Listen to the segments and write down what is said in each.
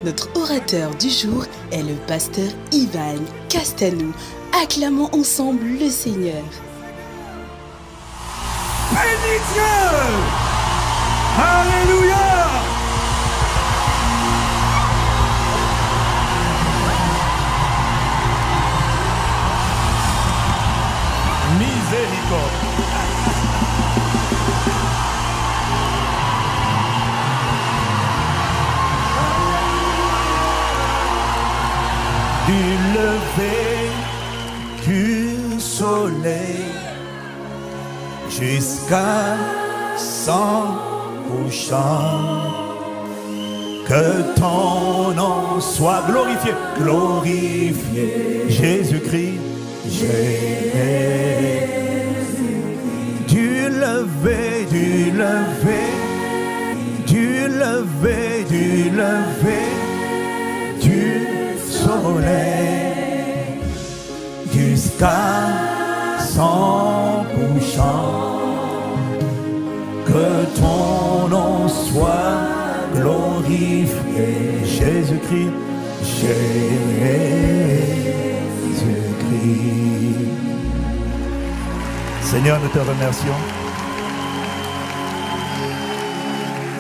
Notre orateur du jour est le pasteur Ivan Castanou. Acclamons ensemble le Seigneur. Bénis Dieu! Alléluia! Miséricorde. Du lever du soleil jusqu'à son couchant, que ton nom soit glorifié, glorifié, Jésus-Christ, Jésus. Du lever, du lever, du lever, du lever, du soleil jusqu'à son couchant, que ton nom soit glorifié, Jésus-Christ, Jésus-Christ. Seigneur, nous te remercions.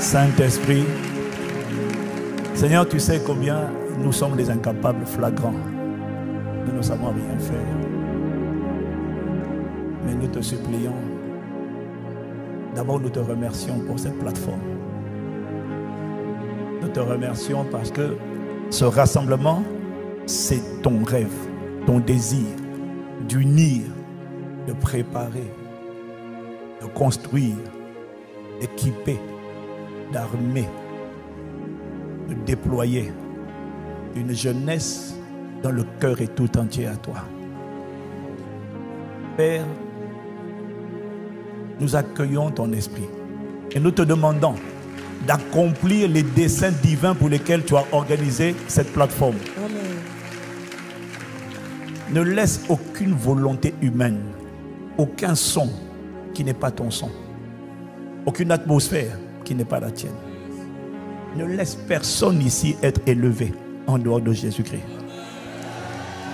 Saint-Esprit, Seigneur, tu sais combien nous sommes des incapables flagrants. Nous ne savons rien faire. Mais nous te supplions. D'abord, nous te remercions pour cette plateforme. Nous te remercions parce que ce rassemblement, c'est ton rêve, ton désir d'unir, de préparer, de construire, d'équiper, d'armer, de déployer une jeunesse dont le cœur est tout entier à toi. Père, nous accueillons ton esprit et nous te demandons d'accomplir les desseins divins pour lesquels tu as organisé cette plateforme. Amen. Ne laisse aucune volonté humaine, aucun son qui n'est pas ton son, aucune atmosphère qui n'est pas la tienne. Ne laisse personne ici être élevé en dehors de Jésus-Christ.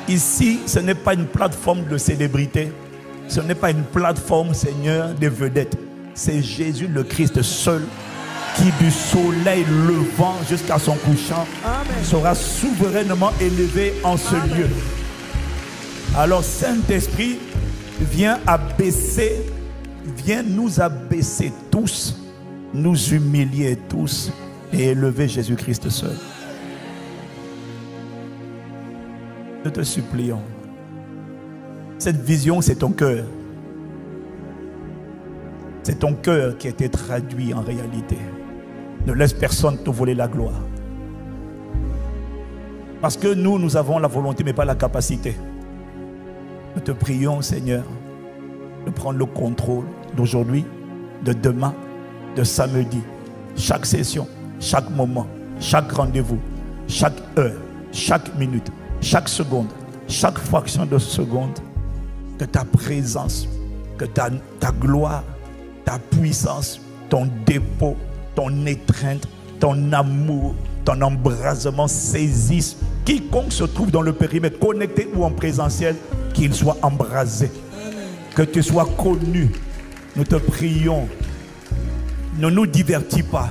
Ici, ce n'est pas une plateforme de célébrité. Ce n'est pas une plateforme, Seigneur, des vedettes. C'est Jésus le Christ seul qui, du soleil levant jusqu'à son couchant, Amen, sera souverainement élevé en ce lieu. Alors, Saint-Esprit, viens nous abaisser tous, nous humilier tous et élever Jésus-Christ seul. Nous te supplions. Cette vision, c'est ton cœur. C'est ton cœur qui a été traduit en réalité. Ne laisse personne te voler la gloire. Parce que nous avons la volonté, mais pas la capacité. Nous te prions, Seigneur, de prendre le contrôle d'aujourd'hui, de demain, de samedi. Chaque session, chaque moment, chaque rendez-vous, chaque heure, chaque minute, chaque seconde, chaque fraction de seconde, que ta présence, que ta gloire, ta puissance, ton dépôt, ton étreinte, ton amour, ton embrasement saisissent quiconque se trouve dans le périmètre, connecté ou en présentiel, qu'il soit embrasé. Que tu sois connu. Nous te prions. Ne nous divertis pas.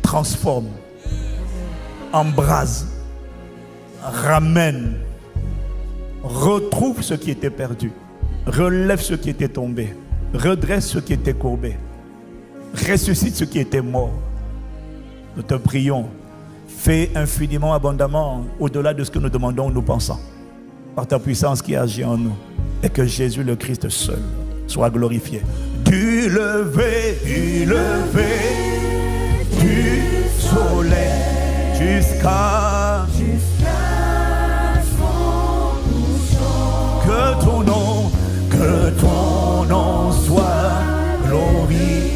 Transforme. Embrase. Ramène. Retrouve ce qui était perdu. Relève ce qui était tombé. Redresse ce qui était courbé. Ressuscite ce qui était mort. Nous te prions. Fais infiniment, abondamment, au-delà de ce que nous demandons ou nous pensons, par ta puissance qui agit en nous. Et que Jésus le Christ seul soit glorifié. Du lever du soleil jusqu'à son couchant. Que ton nom soit glorifié.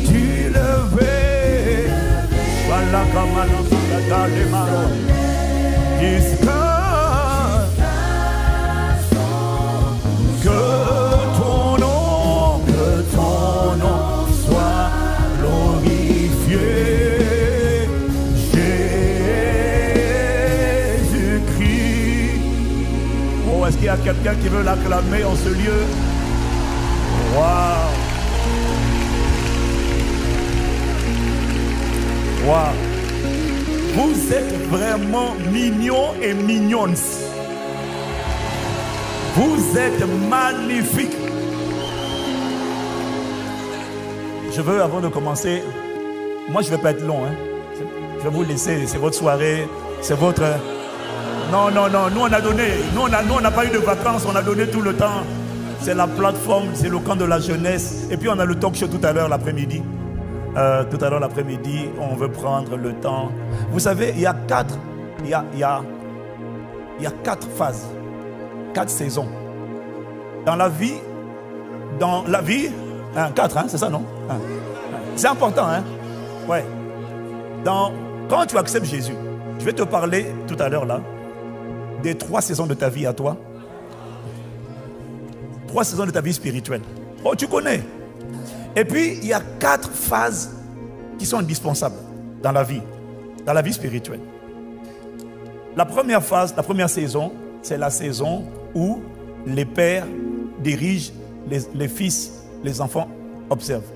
Du lever, voilà comme un jusqu'à que ton nom quelqu'un qui veut l'acclamer en ce lieu? Waouh! Waouh! Vous êtes vraiment mignons et mignonnes. Vous êtes magnifiques. Je veux, avant de commencer, moi je ne vais pas être long. Hein. Je vais vous laisser, c'est votre soirée, c'est votre... Non, non, non, nous on a donné, nous on n'a pas eu de vacances, on a donné tout le temps. C'est la plateforme, c'est le camp de la jeunesse. Et puis on a le talk show tout à l'heure l'après-midi. Tout à l'heure l'après-midi, on veut prendre le temps. Vous savez, il y a quatre phases, 4 saisons. Dans la vie, hein, 4, hein, c'est ça, non? Hein. C'est important, hein? Ouais. Quand tu acceptes Jésus, je vais te parler tout à l'heure là, des 3 saisons de ta vie à toi. 3 saisons de ta vie spirituelle. Oh, tu connais. Et puis, il y a 4 phases qui sont indispensables dans la vie spirituelle. La première phase, la première saison, c'est la saison où les pères dirigent, les fils, les enfants observent.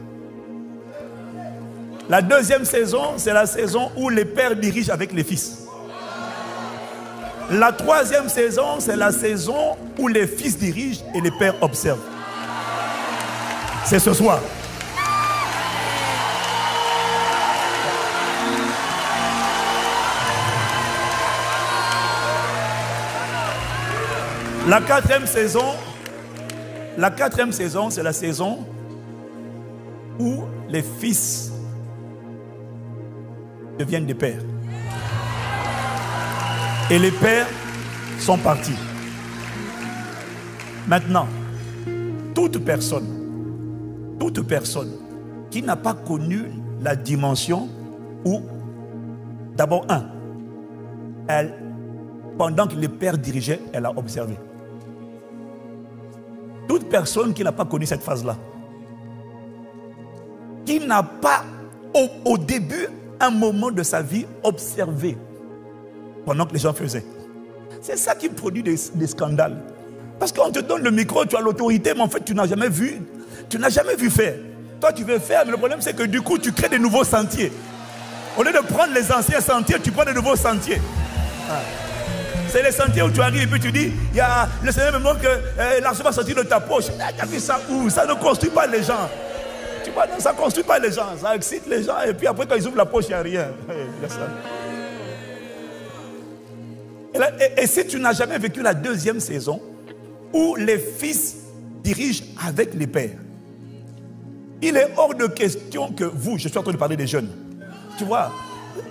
La deuxième saison, c'est la saison où les pères dirigent avec les fils. La troisième saison, c'est la saison où les fils dirigent et les pères observent. C'est ce soir. La quatrième saison, c'est la saison où les fils deviennent des pères. Et les pères sont partis. Maintenant, toute personne qui n'a pas connu la dimension où, d'abord, pendant que les pères dirigeaient, elle a observé. Toute personne qui n'a pas connu cette phase-là, qui n'a pas au début un moment de sa vie observé pendant que les gens faisaient. C'est ça qui produit des scandales. Parce qu'on te donne le micro, tu as l'autorité, mais en fait tu n'as jamais vu faire. Toi tu veux faire, mais le problème c'est que du coup tu crées des nouveaux sentiers. Au lieu de prendre les anciens sentiers, tu prends des nouveaux sentiers. C'est les sentiers où tu arrives et puis tu dis, il y a le Seigneur me montre que l'argent va sortir de ta poche. Tu as vu ça où? Ça ne construit pas les gens. Tu vois, non, ça ne construit pas les gens. Ça excite les gens et puis après quand ils ouvrent la poche, il n'y a rien. Et si tu n'as jamais vécu la deuxième saison où les fils dirigent avec les pères, il est hors de question que vous, je suis en train de parler des jeunes, tu vois,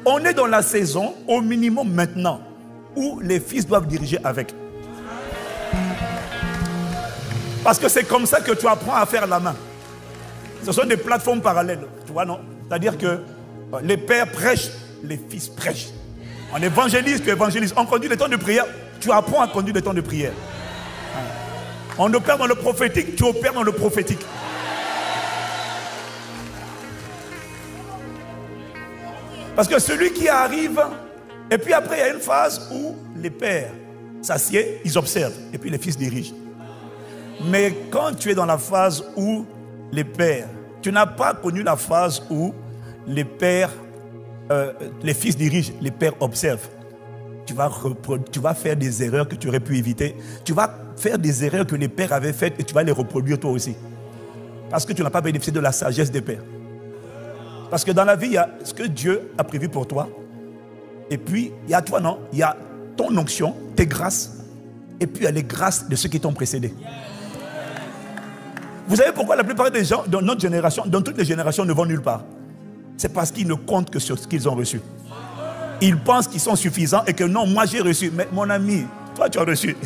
on est dans la saison au minimum maintenant où les fils doivent diriger avec. Parce que c'est comme ça que tu apprends à faire la main. Ce sont des plateformes parallèles, tu vois, non? C'est-à-dire que les pères prêchent, les fils prêchent. On évangélise, tu évangélises. On conduit les temps de prière, tu apprends à conduire les temps de prière. On opère dans le prophétique, tu opères dans le prophétique. Parce que celui qui arrive, et puis après il y a une phase où les pères s'assiedent, ils observent, et puis les fils dirigent. Mais quand tu es dans la phase où les pères, tu n'as pas connu la phase où les pères, les fils dirigent, les pères observent. Tu vas faire des erreurs que tu aurais pu éviter. Tu vas faire des erreurs que les pères avaient faites et tu vas les reproduire toi aussi. Parce que tu n'as pas bénéficié de la sagesse des pères. Parce que dans la vie, il y a ce que Dieu a prévu pour toi. Et puis, il y a toi, non? Il y a ton onction, tes grâces. Et puis, il y a les grâces de ceux qui t'ont précédé. Vous savez pourquoi la plupart des gens dans notre génération, dans toutes les générations, ne vont nulle part? C'est parce qu'ils ne comptent que sur ce qu'ils ont reçu. Ils pensent qu'ils sont suffisants et que non, moi j'ai reçu. Mais mon ami, toi tu as reçu.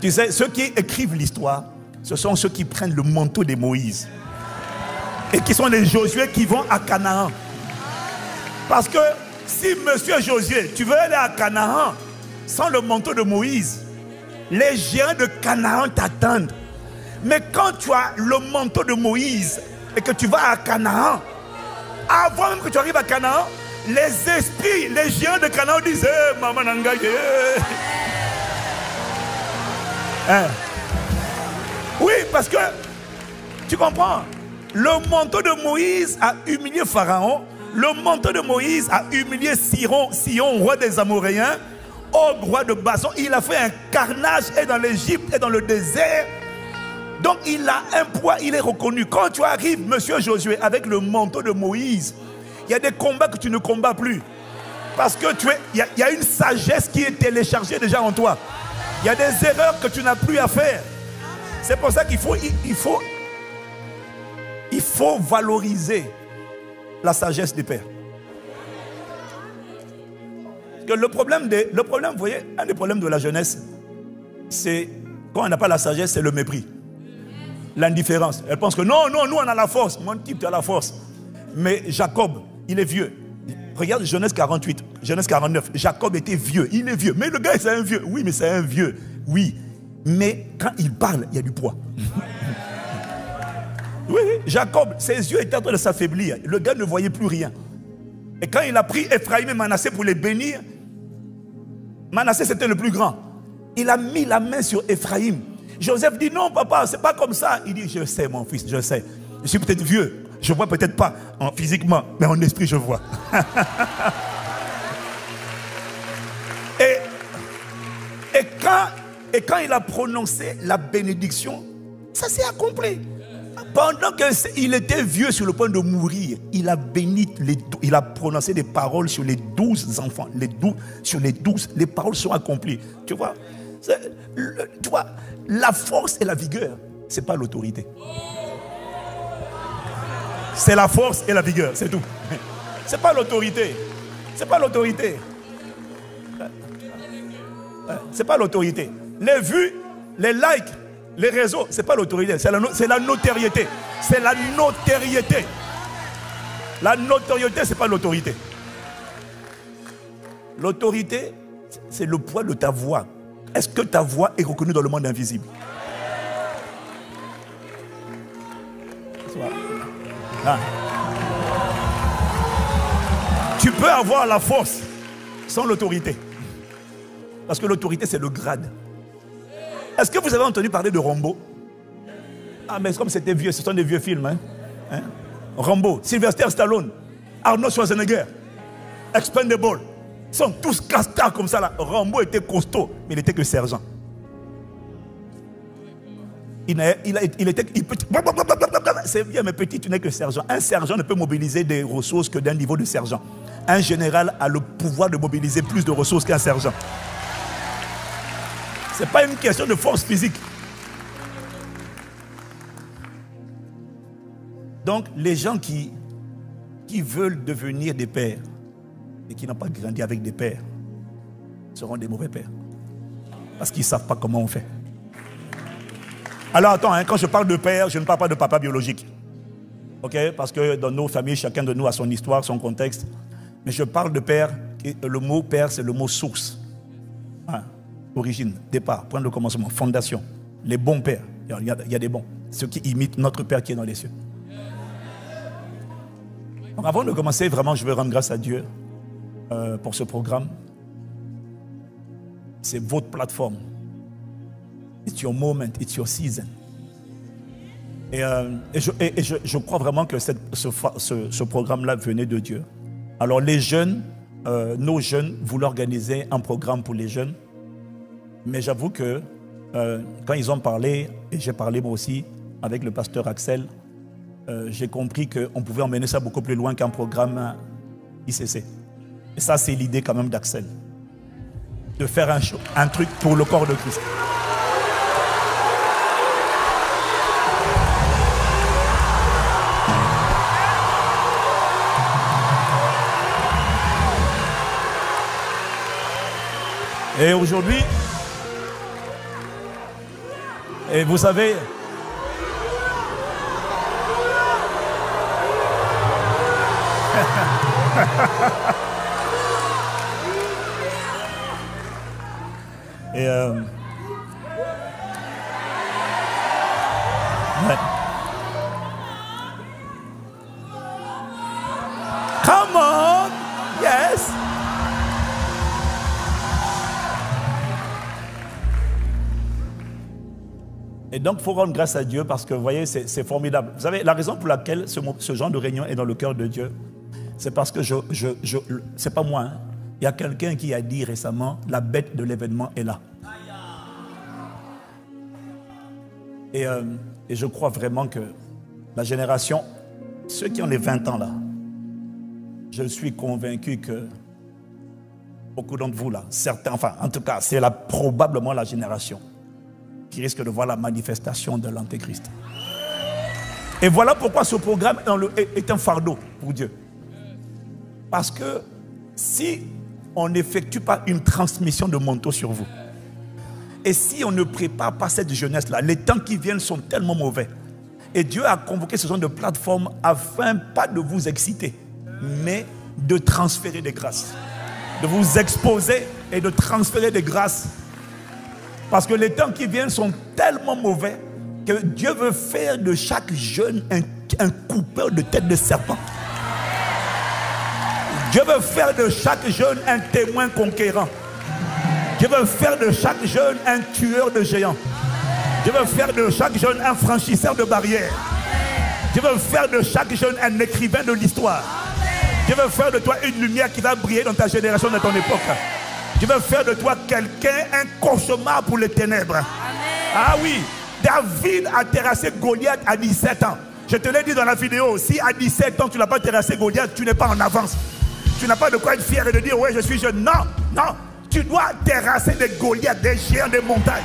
Tu sais, ceux qui écrivent l'histoire, ce sont ceux qui prennent le manteau de Moïse. Et qui sont les Josué qui vont à Canaan. Parce que si monsieur Josué, tu veux aller à Canaan sans le manteau de Moïse, les géants de Canaan t'attendent. Mais quand tu as le manteau de Moïse et que tu vas à Canaan, avant même que tu arrives à Canaan, les esprits, les géants de Canaan disent hey, maman Nangaye. Hein? Oui, parce que, tu comprends, le manteau de Moïse a humilié Pharaon, le manteau de Moïse a humilié Sihon, roi des Amoréens, Og, roi de Bassan. Il a fait un carnage et dans l'Égypte et dans le désert. Donc il a un poids, il est reconnu. Quand tu arrives, monsieur Josué, avec le manteau de Moïse, il y a des combats que tu ne combats plus. Parce que il y a une sagesse qui est téléchargée déjà en toi. Il y a des erreurs que tu n'as plus à faire. C'est pour ça qu'il faut valoriser la sagesse des pères. Parce que le problème, vous voyez, un des problèmes de la jeunesse, c'est quand on n'a pas la sagesse, c'est le mépris. L'indifférence. Elle pense que non, nous on a la force. Mon type, tu as la force. Mais Jacob, il est vieux. Regarde Genèse 48, Genèse 49. Jacob était vieux, il est vieux. Mais le gars, c'est un vieux. Oui, mais c'est un vieux. Oui. Mais quand il parle, il y a du poids. Oui, Jacob, ses yeux étaient en train de s'affaiblir. Le gars ne voyait plus rien. Et quand il a pris Ephraïm et Manassé pour les bénir, Manassé c'était le plus grand. Il a mis la main sur Ephraïm. Joseph dit non papa, c'est pas comme ça. Il dit je sais mon fils, je sais. Je suis peut-être vieux, je vois peut-être pas physiquement, mais en esprit je vois. et quand il a prononcé la bénédiction, ça s'est accompli. Pendant qu'il était vieux sur le point de mourir, il a béni, il a prononcé des paroles sur les 12 enfants. Sur les 12, les paroles sont accomplies. Tu vois, la force et la vigueur, ce n'est pas l'autorité. C'est la force et la vigueur, c'est tout. Ce n'est pas l'autorité. Ce n'est pas l'autorité. Ce n'est pas l'autorité. Les vues, les likes, les réseaux, ce n'est pas l'autorité, c'est la notoriété. C'est la notoriété. La notoriété, ce n'est pas l'autorité. L'autorité, c'est le poids de ta voix. Est-ce que ta voix est reconnue dans le monde invisible? Ah. Tu peux avoir la force sans l'autorité. Parce que l'autorité, c'est le grade. Est-ce que vous avez entendu parler de Rambo? Ah, mais comme c'était vieux, ce sont des vieux films. Hein? Rambo, Sylvester Stallone, Arnold Schwarzenegger, Expendable. Ils sont tous castards comme ça là. Rambo était costaud, mais il n'était que sergent. C'est bien, mais petit, tu n'es que sergent. Un sergent ne peut mobiliser des ressources que d'un niveau de sergent. Un général a le pouvoir de mobiliser plus de ressources qu'un sergent. Ce n'est pas une question de force physique. Donc, les gens qui veulent devenir des pères et qui n'ont pas grandi avec des pères seront des mauvais pères. Parce qu'ils ne savent pas comment on fait. Alors attends, quand je parle de père, je ne parle pas de papa biologique. Ok? Parce que dans nos familles, chacun de nous a son histoire, son contexte. Mais je parle de père, et le mot père, c'est le mot source. Origine, départ, point de commencement, fondation. Les bons pères, il y a des bons. Ceux qui imitent notre Père qui est dans les cieux. Donc avant de commencer, vraiment, je veux rendre grâce à Dieu pour ce programme. C'est votre plateforme. It's your moment, it's your season. Et je crois vraiment que ce programme-là venait de Dieu. Alors les jeunes, nos jeunes voulaient organiser un programme pour les jeunes. Mais j'avoue que quand ils ont parlé, et j'ai parlé moi aussi avec le pasteur Axel, j'ai compris qu'on pouvait emmener ça beaucoup plus loin qu'un programme ICC. Et ça, c'est l'idée quand même d'Axel. De faire un truc pour le corps de Christ. Et aujourd'hui, et vous savez, et ouais. Come on, yes. Et donc, il faut rendre grâce à Dieu parce que, vous voyez, c'est formidable. Vous savez, la raison pour laquelle ce genre de réunion est dans le cœur de Dieu, c'est parce que c'est pas moi, hein. Il y a quelqu'un qui a dit récemment, la bête de l'événement est là. Et je crois vraiment que la génération, ceux qui ont les 20 ans là, je suis convaincu que beaucoup d'entre vous là, certains, enfin en tout cas, c'est probablement la génération qui risque de voir la manifestation de l'Antéchrist. Et voilà pourquoi ce programme est un fardeau pour Dieu. Parce que si on n'effectue pas une transmission de manteau sur vous, et si on ne prépare pas cette jeunesse-là, les temps qui viennent sont tellement mauvais. Et Dieu a convoqué ce genre de plateforme afin pas de vous exciter, mais de transférer des grâces. De vous exposer et de transférer des grâces. Parce que les temps qui viennent sont tellement mauvais que Dieu veut faire de chaque jeune un coupeur de tête de serpent. Dieu veut faire de chaque jeune un témoin conquérant. Dieu veut faire de chaque jeune un tueur de géants. Dieu veut faire de chaque jeune un franchisseur de barrières. Dieu veut faire de chaque jeune un écrivain de l'histoire. Dieu veut faire de toi une lumière qui va briller dans ta génération, dans ton époque. Dieu veut faire de toi quelqu'un, un cauchemar pour les ténèbres. Ah oui, David a terrassé Goliath à 17 ans. Je te l'ai dit dans la vidéo, si à 17 ans tu n'as pas terrassé Goliath, tu n'es pas en avance. Tu n'as pas de quoi être fier et de dire, ouais, je suis jeune. Non, non. Tu dois terrasser des Goliaths, des géants des montagnes.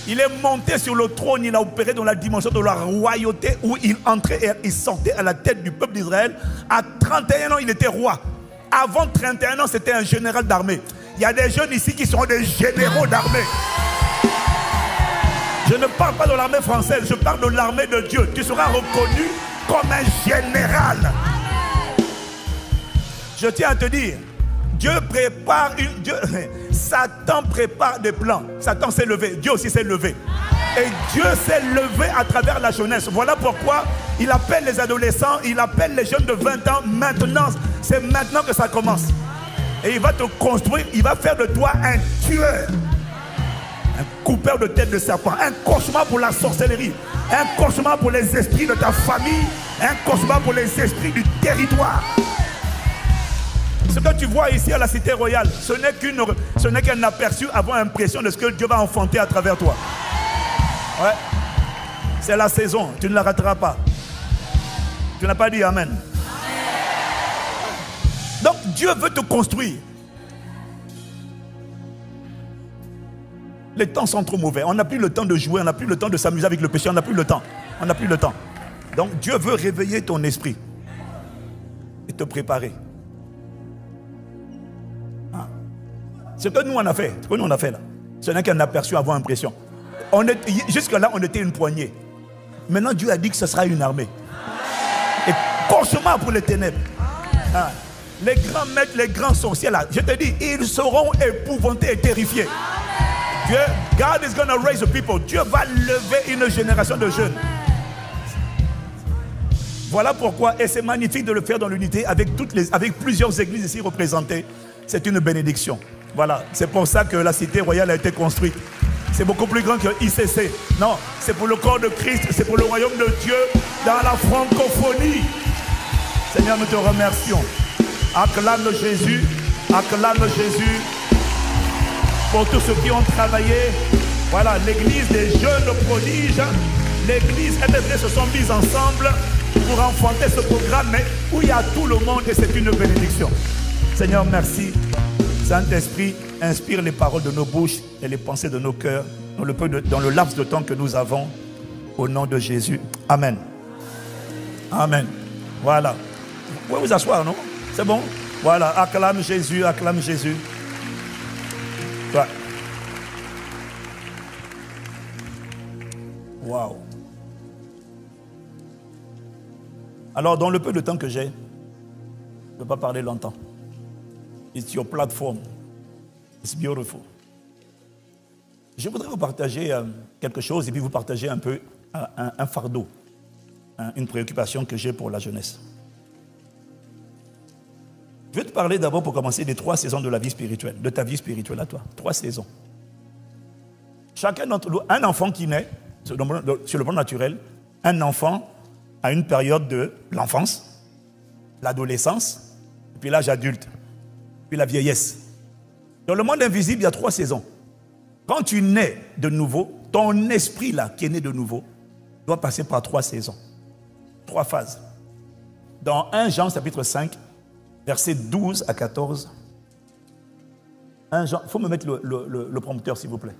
Il est monté sur le trône, il a opéré dans la dimension de la royauté où il entrait et il sortait à la tête du peuple d'Israël. À 31 ans, il était roi. Avant 31 ans, c'était un général d'armée. Il y a des jeunes ici qui sont des généraux d'armée. Je ne parle pas de l'armée française, je parle de l'armée de Dieu. Tu seras reconnu comme un général. Je tiens à te dire, Dieu prépare Satan prépare des plans. Satan s'est levé, Dieu aussi s'est levé. Et Dieu s'est levé à travers la jeunesse. Voilà pourquoi il appelle les adolescents, il appelle les jeunes de 20 ans. Maintenant, c'est maintenant que ça commence. Et il va te construire, il va faire de toi un tueur. Un coupeur de tête de serpent. Un cauchemar pour la sorcellerie. Un cauchemar pour les esprits de ta famille. Un cauchemar pour les esprits du territoire. Ce que tu vois ici à la Cité Royale, ce n'est qu'un aperçu avant impression de ce que Dieu va enfanter à travers toi. Ouais. C'est la saison, tu ne la rateras pas. Tu n'as pas dit Amen. Donc Dieu veut te construire. Les temps sont trop mauvais. On n'a plus le temps de jouer, on n'a plus le temps de s'amuser avec le péché, on n'a plus le temps. On n'a plus le temps. Donc Dieu veut réveiller ton esprit et te préparer. Ce que nous on a fait, là, ce n'est qu'un aperçu avant impression. Jusque-là, on était une poignée. Maintenant, Dieu a dit que ce sera une armée. Et cauchemar pour les ténèbres. Ah. Les grands maîtres, les grands sorciers, là, je te dis, ils seront épouvantés et terrifiés. Dieu, God is going to raise the people. Dieu va lever une génération de jeunes. Voilà pourquoi, et c'est magnifique de le faire dans l'unité avec plusieurs églises ici représentées. C'est une bénédiction. Voilà, c'est pour ça que la Cité Royale a été construite. C'est beaucoup plus grand que ICC. Non, c'est pour le corps de Christ, c'est pour le royaume de Dieu dans la francophonie. Seigneur, nous te remercions. Acclame Jésus, acclame Jésus pour tous ceux qui ont travaillé. Voilà, l'église des jeunes prodiges, l'église MFD se sont mises ensemble pour enfanter ce programme, mais où il y a tout le monde et c'est une bénédiction. Seigneur, merci. Saint-Esprit, inspire les paroles de nos bouches et les pensées de nos cœurs dans le laps de temps que nous avons. Au nom de Jésus. Amen. Amen. Voilà. Vous pouvez vous asseoir, non? C'est bon? Voilà. Acclame Jésus, acclame Jésus. Ouais. Waouh. Alors, dans le peu de temps que j'ai, je ne vais pas parler longtemps. It's your platform. It's beautiful. Je voudrais vous partager quelque chose et puis vous partager un peu un fardeau, une préoccupation que j'ai pour la jeunesse. Je vais te parler d'abord pour commencer des 3 saisons de la vie spirituelle, de ta vie spirituelle à toi. 3 saisons. chacun d'entre nous, un enfant qui naît, sur le plan naturel, un enfant a une période de l'enfance, l'adolescence, puis l'âge adulte, puis la vieillesse. Dans le monde invisible, il y a 3 saisons. Quand tu nais de nouveau, ton esprit là, qui est né de nouveau, doit passer par 3 saisons, 3 phases. Dans 1 Jean chapitre 5, versets 12 à 14, 1 Jean, il faut me mettre le prompteur s'il vous plaît.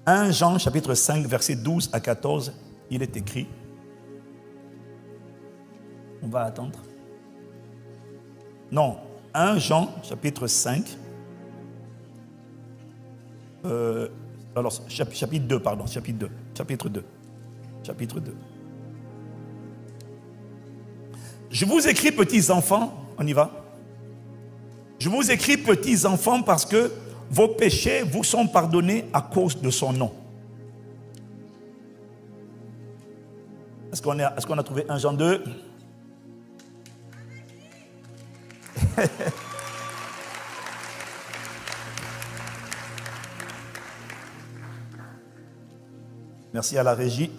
1 Jean chapitre 5, versets 12 à 14, il est écrit. On va attendre. Non, 1 Jean chapitre 5, chapitre 2, pardon, chapitre 2. Je vous écris, petits enfants, on y va. Je vous écris, petits enfants, parce que vos péchés vous sont pardonnés à cause de son nom. Est-ce qu'on a trouvé 1 Jean 2? Merci à la régie,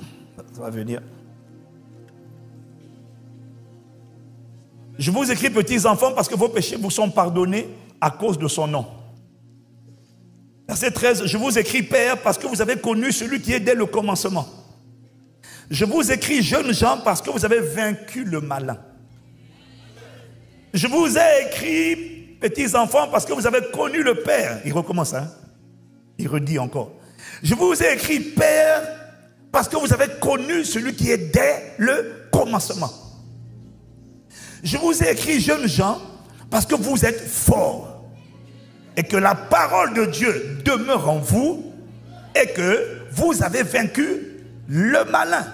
ça va venir. Je vous écris, petits enfants, parce que vos péchés vous sont pardonnés à cause de son nom. Verset 13, je vous écris, Père, parce que vous avez connu celui qui est dès le commencement. Je vous écris, jeunes gens, parce que vous avez vaincu le malin. Je vous ai écrit, petits enfants, parce que vous avez connu le Père. Il recommence, hein? Il redit encore. Je vous ai écrit, Père, parce que vous avez connu celui qui est dès le commencement. Je vous ai écrit, jeunes gens, parce que vous êtes forts et que la parole de Dieu demeure en vous et que vous avez vaincu le malin.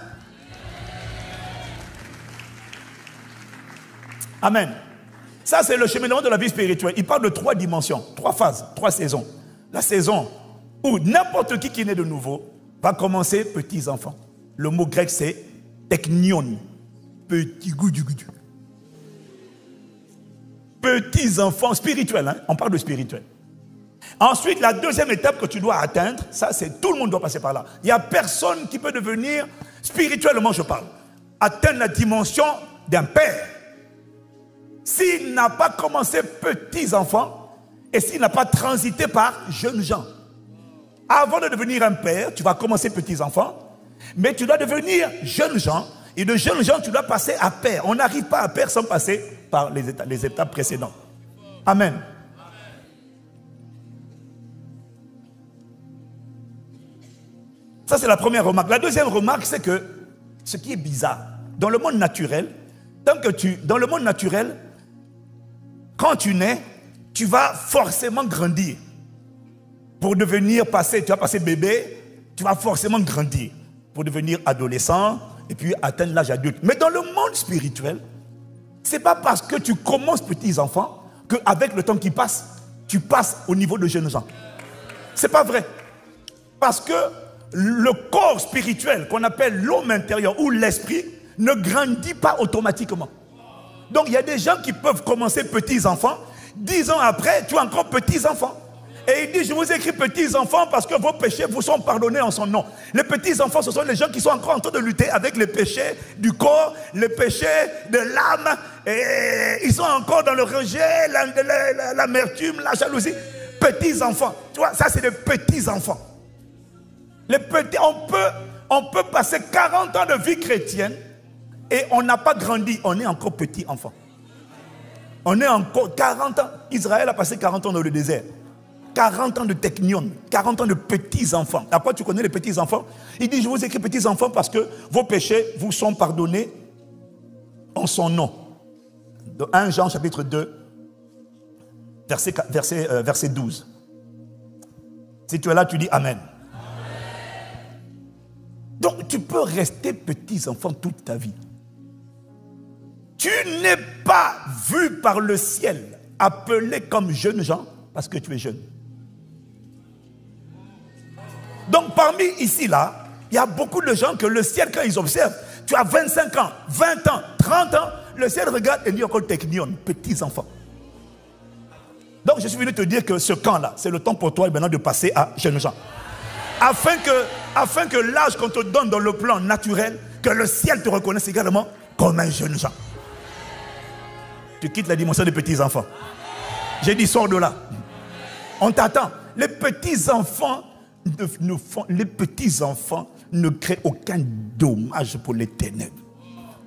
Amen. Ça, c'est le cheminement de la vie spirituelle. Il parle de 3 dimensions, 3 phases, 3 saisons. La saison où n'importe qui est né de nouveau va commencer petits enfants. Le mot grec, c'est teknion. Petit goût. Petits enfants spirituels, hein? On parle de spirituel. Ensuite, la deuxième étape que tu dois atteindre, ça c'est tout le monde doit passer par là. Il n'y a personne qui peut devenir, spirituellement je parle, atteindre la dimension d'un père. S'il n'a pas commencé petits enfants et s'il n'a pas transité par jeunes gens. Avant de devenir un père, tu vas commencer petits enfants, mais tu dois devenir jeunes gens. Et de jeunes gens, tu dois passer à père. On n'arrive pas à père sans passer par les étapes précédentes. Amen. Ça, c'est la première remarque. La deuxième remarque, c'est que ce qui est bizarre, dans le monde naturel, dans le monde naturel, quand tu nais, tu vas forcément grandir. Pour devenir tu vas passer bébé, tu vas forcément grandir. Pour devenir adolescent, et puis atteindre l'âge adulte. Mais dans le monde spirituel, ce n'est pas parce que tu commences petits enfants qu'avec le temps qui passe, tu passes au niveau de jeunes gens. Ce n'est pas vrai. Parce que le corps spirituel qu'on appelle l'homme intérieur ou l'esprit ne grandit pas automatiquement. Donc il y a des gens qui peuvent commencer petits enfants, 10 ans après, tu as encore petits enfants. Et il dit, je vous écris petits enfants parce que vos péchés vous sont pardonnés en son nom. Les petits enfants, ce sont les gens qui sont encore en train de lutter avec les péchés du corps, les péchés de l'âme. Et ils sont encore dans le rejet, l'amertume, la jalousie. Petits enfants. Tu vois, ça c'est des petits enfants. Les petits, on peut passer 40 ans de vie chrétienne et on n'a pas grandi. On est encore petit enfant. On est encore 40 ans. Israël a passé 40 ans dans le désert. 40 ans de teknion, 40 ans de petits-enfants. Après, tu connais les petits-enfants? Il dit, je vous écris petits-enfants parce que vos péchés vous sont pardonnés en son nom. De 1 Jean chapitre 2, verset 12. Si tu es là, tu dis Amen. Amen. Donc, tu peux rester petits-enfants toute ta vie. Tu n'es pas vu par le ciel, appelé comme jeune gens, parce que tu es jeune. Donc parmi ici, là, il y a beaucoup de gens que le ciel, quand ils observent, tu as 25 ans, 20 ans, 30 ans, le ciel regarde et dit encore teknion, petits enfants. Donc je suis venu te dire que ce camp-là, c'est le temps pour toi maintenant de passer à jeunes gens. Afin que l'âge qu'on te donne dans le plan naturel, que le ciel te reconnaisse également comme un jeune gens. Tu quittes la dimension des petits-enfants. J'ai dit, sors de là. On t'attend. Les petits-enfants ne créent aucun dommage pour les ténèbres.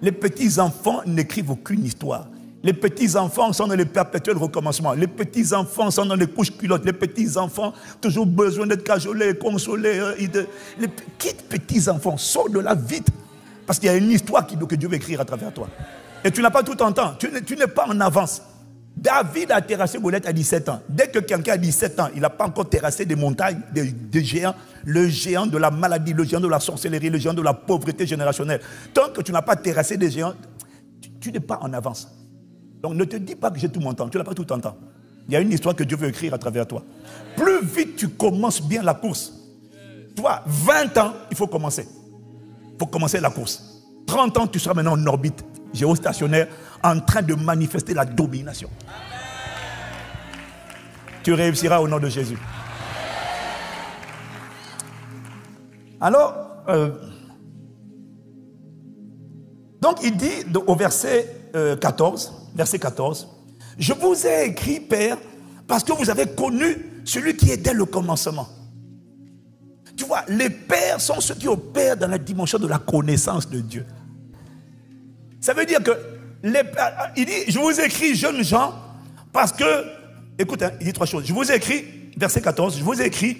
Les petits-enfants n'écrivent aucune histoire. Les petits-enfants sont dans le perpétuel recommencement. Les petits-enfants sont dans les couches culottes. Les petits-enfants, toujours besoin d'être cajolés, consolés. Quitte petits-enfants, sors de là vite. Parce qu'il y a une histoire que Dieu veut écrire à travers toi. Et tu n'as pas tout en temps. Tu n'es pas en avance. David a terrassé Goliath à 17 ans. Dès que quelqu'un a 17 ans, il n'a pas encore terrassé des montagnes, des géants. Le géant de la maladie, le géant de la sorcellerie, le géant de la pauvreté générationnelle. Tant que tu n'as pas terrassé des géants, tu n'es pas en avance. Donc ne te dis pas que j'ai tout mon temps. Tu n'as pas tout ton temps. Il y a une histoire que Dieu veut écrire à travers toi. Plus vite tu commences bien la course. Toi, 20 ans, il faut commencer. Il faut commencer la course. 30 ans, tu seras maintenant en orbite géostationnaire en train de manifester la domination. Tu réussiras au nom de Jésus. Alors, donc il dit au verset 14, je vous ai écrit, Père, parce que vous avez connu celui qui est dès le commencement. Tu vois, les pères sont ceux qui opèrent dans la dimension de la connaissance de Dieu. Ça veut dire que il dit, je vous écris, jeunes gens, parce que, écoute, il dit trois choses. Je vous ai écrit, verset 14, je vous ai écrit,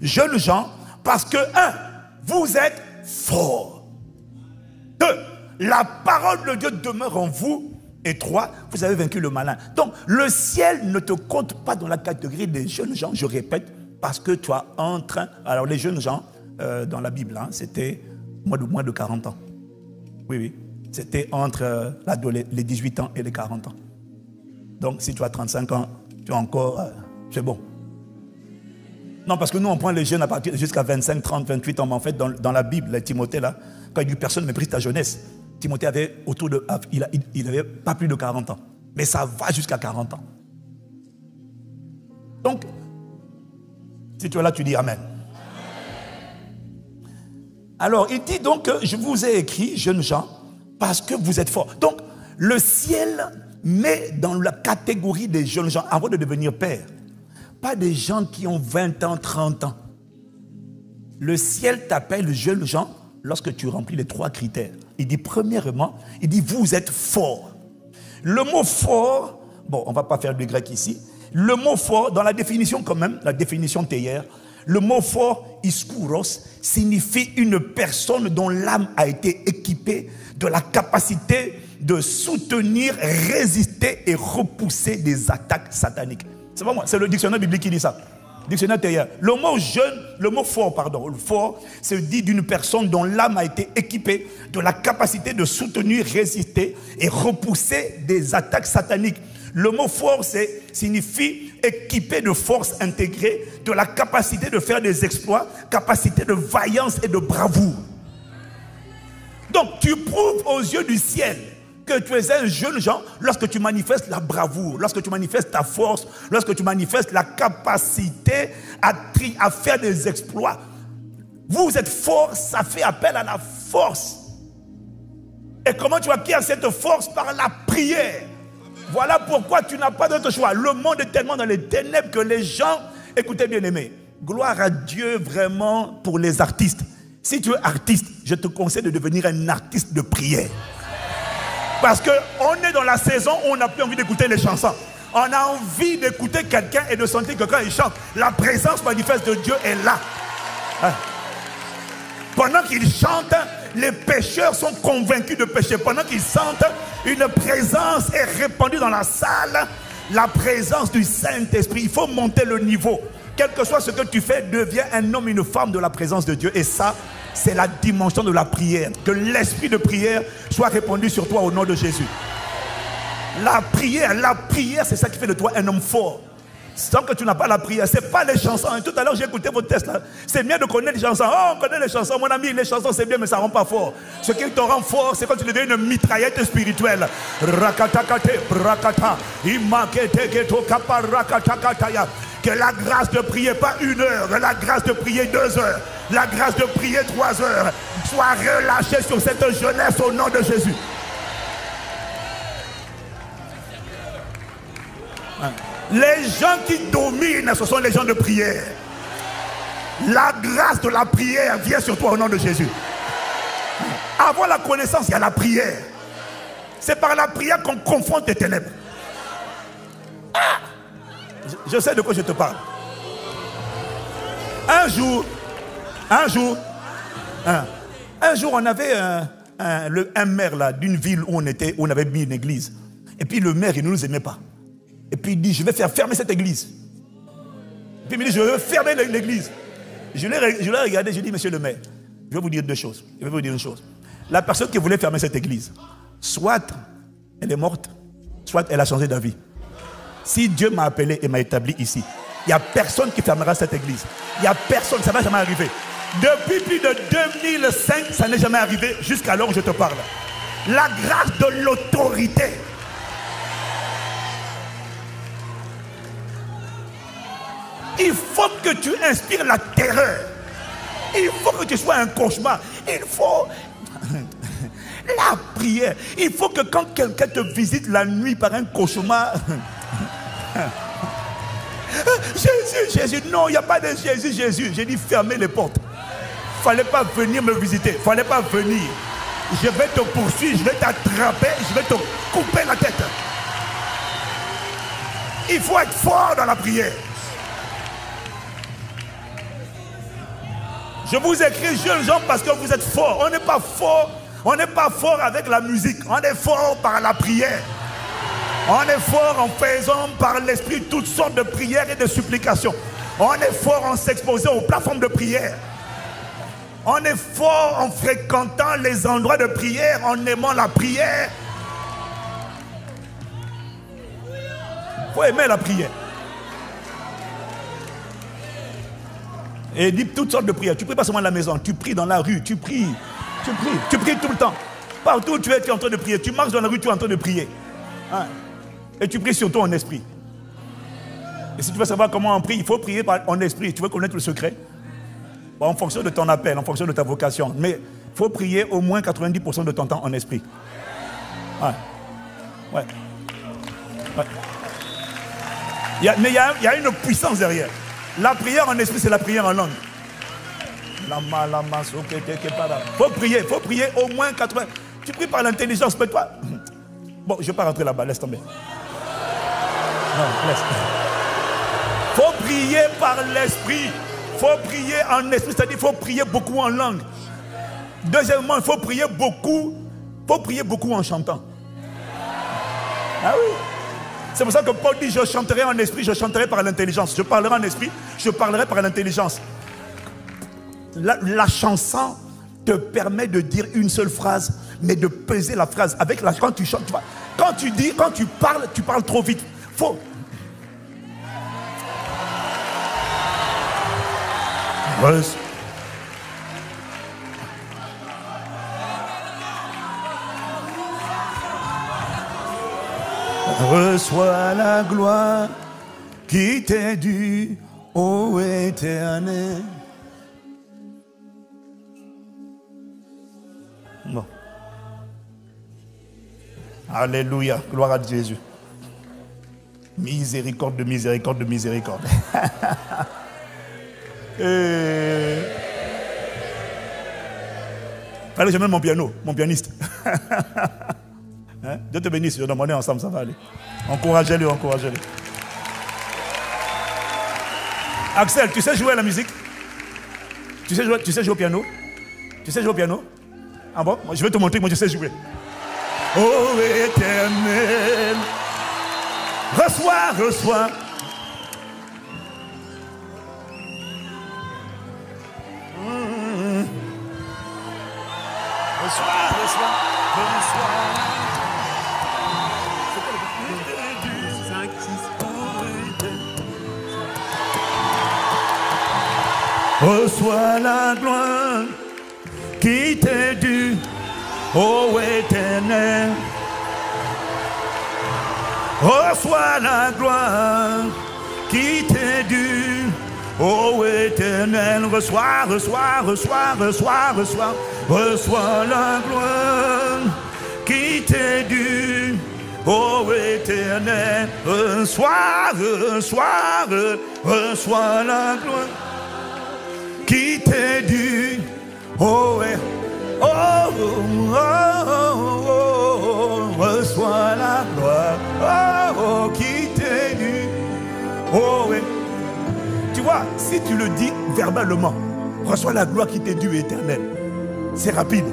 jeunes gens, parce que, 1, vous êtes forts. 2, la parole de Dieu demeure en vous. Et 3, vous avez vaincu le malin. Donc, le ciel ne te compte pas dans la catégorie des jeunes gens, je répète, parce que tu es en train... Alors, les jeunes gens, dans la Bible, hein, c'était moins de 40 ans. Oui, oui. C'était entre les 18 ans et les 40 ans. Donc, si tu as 35 ans, tu as encore... c'est bon. Non, parce que nous, on prend les jeunes à partir jusqu'à 25, 30, 28 ans. Mais en fait, dans la Bible, les Timothée, là, quand il dit personne ne méprise ta jeunesse, Timothée avait il avait pas plus de 40 ans. Mais ça va jusqu'à 40 ans. Donc, si tu es là, tu dis Amen. Alors, il dit donc, je vous ai écrit, jeunes gens, parce que vous êtes forts. Donc, le ciel met dans la catégorie des jeunes gens, avant de devenir père, pas des gens qui ont 20 ans, 30 ans. Le ciel t'appelle jeunes gens lorsque tu remplis les 3 critères. Il dit, premièrement, il dit, vous êtes forts. Le mot fort, bon, on ne va pas faire du grec ici. Le mot fort, dans la définition quand même, la définition théière, le mot fort, iskouros, signifie une personne dont l'âme a été équipée de la capacité de soutenir, résister et repousser des attaques sataniques. C'est pas moi, c'est le dictionnaire biblique qui dit ça. Dictionnaire théière. Le mot fort, le fort, se dit d'une personne dont l'âme a été équipée de la capacité de soutenir, résister et repousser des attaques sataniques. Le mot fort signifie équipé de force intégrée, de la capacité de faire des exploits, capacité de vaillance et de bravoure. Donc tu prouves aux yeux du ciel que tu es un jeune gens lorsque tu manifestes la bravoure, lorsque tu manifestes ta force, lorsque tu manifestes la capacité à faire des exploits. Vous êtes fort, ça fait appel à la force. Et comment tu acquiers cette force? Par la prière. Voilà pourquoi tu n'as pas d'autre choix. Le monde est tellement dans les ténèbres que les gens... Écoutez bien aimés, gloire à Dieu vraiment pour les artistes. Si tu es artiste, je te conseille de devenir un artiste de prière. Parce qu'on est dans la saison où on n'a plus envie d'écouter les chansons. On a envie d'écouter quelqu'un et de sentir que quand il chante, la présence manifeste de Dieu est là. Pendant qu'il chante, les pécheurs sont convaincus de pécher. Pendant qu'ils sentent, une présence est répandue dans la salle. La présence du Saint-Esprit. Il faut monter le niveau. Quel que soit ce que tu fais, deviens un homme, une femme de la présence de Dieu. Et ça, c'est la dimension de la prière. Que l'esprit de prière soit répandu sur toi au nom de Jésus. La prière, c'est ça qui fait de toi un homme fort. Tant que tu n'as pas la prière, ce n'est pas les chansons. Tout à l'heure, j'ai écouté votre test là. C'est bien de connaître les chansons. Oh, on connaît les chansons. Mon ami, les chansons, c'est bien, mais ça ne rend pas fort. Ce qui te rend fort, c'est quand tu deviens une mitraillette spirituelle. Rakatakate, rakata, imakete, keto, kapa, rakatakataya. Que la grâce de prier pas 1 heure, la grâce de prier 2 heures, la grâce de prier 3 heures soit relâchée sur cette jeunesse au nom de Jésus. Les gens qui dominent, ce sont les gens de prière. La grâce de la prière vient sur toi au nom de Jésus. Avant la connaissance, il y a la prière. C'est par la prière qu'on confronte les ténèbres. Je sais de quoi je te parle. Un jour, on avait un maire là d'une ville où on avait mis une église. Et puis le maire, il ne nous aimait pas. Et puis il dit, je vais faire fermer cette église. Et puis il me dit, je vais fermer l'église. Je l'ai regardé, je lui ai dit, monsieur le maire, je vais vous dire 2 choses. Je vais vous dire une chose. La personne qui voulait fermer cette église, soit elle est morte, soit elle a changé d'avis. Si Dieu m'a appelé et m'a établi ici, il n'y a personne qui fermera cette église. Il n'y a personne, ça ne va jamais arriver. Depuis plus de 2005, ça n'est jamais arrivé jusqu'à l'heure où je te parle. La grâce de l'autorité. Il faut que tu inspires la terreur. Il faut que tu sois un cauchemar. Il faut la prière. Il faut que quand quelqu'un te visite la nuit par un cauchemar, Jésus, non, il n'y a pas de Jésus. J'ai dit fermez les portes. Il ne fallait pas venir me visiter. Il ne fallait pas venir. Je vais te poursuivre, je vais t'attraper, je vais te couper la tête. Il faut être fort dans la prière. Je vous écris jeunes gens parce que vous êtes forts. On n'est pas fort. On n'est pas fort avec la musique. On est fort par la prière. On est fort en faisant par l'esprit toutes sortes de prières et de supplications. On est fort en s'exposant aux plateformes de prière. On est fort en fréquentant les endroits de prière, en aimant la prière. Il faut aimer la prière. Et dit toutes sortes de prières. Tu ne pries pas seulement à la maison, tu pries dans la rue, tu pries tout le temps. Partout où tu es en train de prier. Tu marches dans la rue, tu es en train de prier. Hein? Et tu pries surtout en esprit. Et si tu veux savoir comment on prie, il faut prier en esprit. Tu veux connaître le secret? Bon, en fonction de ton appel, en fonction de ta vocation. Mais il faut prier au moins 90% de ton temps en esprit. Ouais. Mais il y a une puissance derrière. La prière en esprit, c'est la prière en langue. Faut prier au moins 80. Tu pries par l'intelligence, mais toi. Bon, je ne vais pas rentrer là-bas, laisse tomber. Non, laisse. Faut prier par l'esprit. Faut prier en esprit, c'est-à-dire qu'il faut prier beaucoup en langue. Deuxièmement, il faut prier beaucoup. Faut prier beaucoup en chantant. Ah oui. C'est pour ça que Paul dit, je chanterai en esprit, je chanterai par l'intelligence. Je parlerai en esprit, je parlerai par l'intelligence. La chanson te permet de dire une seule phrase, mais de peser la phrase. Quand tu chantes, quand tu parles trop vite. Faut. Reçois la gloire qui t'est due, ô Éternel. Bon. Alléluia, gloire à Jésus. Miséricorde de miséricorde de miséricorde. Allez, j'amène mon piano, mon pianiste. Hein? Dieu te bénisse, je demandais ensemble, ça va aller. Encouragez-le. Axel, tu sais jouer à la musique? Tu sais jouer au piano? Tu sais jouer au piano? Ah bon? Je vais te montrer, moi je sais jouer. Oh Éternel, reçois. Reçois. Reçois la gloire qui t'est due, ô Éternel. Reçois la gloire qui t'est due. Ô Éternel, reçois, reçois, reçois, reçois, reçois, reçois la gloire qui t'est due. Ô Éternel, reçois, reçois, reçois la gloire qui t'est due. Oh, oh, oh, oh, oh, reçois la gloire oh, qui t'est due. Oh, oui. Tu vois, si tu le dis verbalement, reçois la gloire qui t'est due, Éternel. C'est rapide.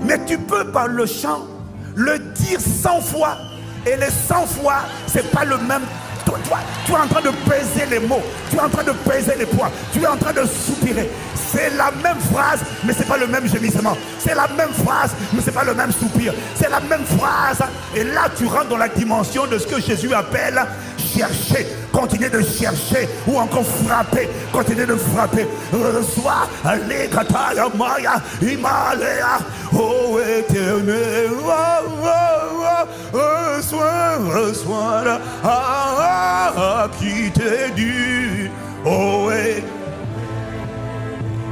Mais tu peux par le chant le dire 100 fois. Et les 100 fois, c'est pas le même. Tu es en train de peser les mots. Tu es en train de peser les poids. Tu es en train de soupirer. C'est la même phrase, mais c'est pas le même gémissement. C'est la même phrase, mais c'est pas le même soupir. C'est la même phrase. Et là, tu rentres dans la dimension de ce que Jésus appelle chercher. Continuez de chercher ou encore frapper. Continuez de frapper. Reçois, allez, kataya, maya, himalaya. Oh Éternel, reçois la qui t'est dû. Oh Éternel.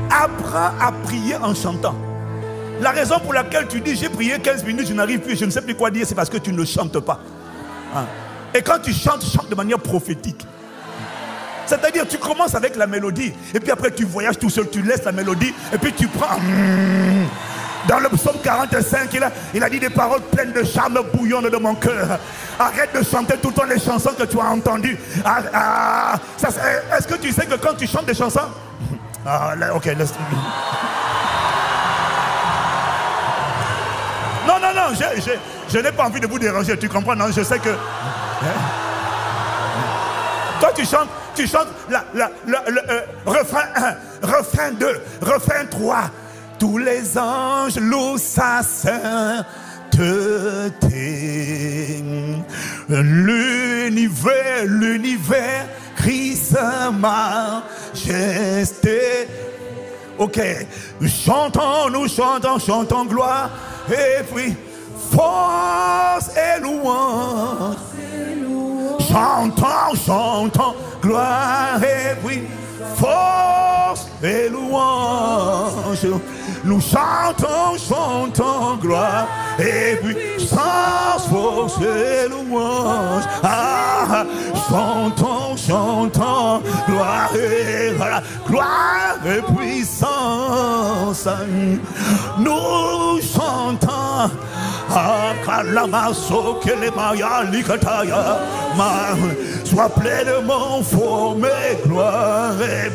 Apprends à prier en chantant. La raison pour laquelle tu dis j'ai prié 15 minutes, je n'arrive plus, je ne sais plus quoi dire, c'est parce que tu ne chantes pas. Et quand tu chantes, chante de manière prophétique. C'est-à-dire tu commences avec la mélodie et puis après tu voyages tout seul, tu laisses la mélodie et puis tu prends. Dans le psaume 45, il a dit des paroles pleines de charme bouillonnent de mon cœur. Arrête de chanter tout le temps les chansons que tu as entendues. Est-ce que tu sais que quand tu chantes des chansons... ok, laisse. Non, je n'ai pas envie de vous déranger, tu comprends, non, je sais que... Toi, tu chantes refrain 1, refrain 2, refrain 3. Tous les anges louent sa sainteté. L'univers crie sa majesté. Ok, nous chantons gloire et puis force et louange. Chantons gloire et puis force et louange. Nous chantons gloire et puis force et louange. Chantons gloire et puissance. Nous chantons sois pleinement formé, gloire et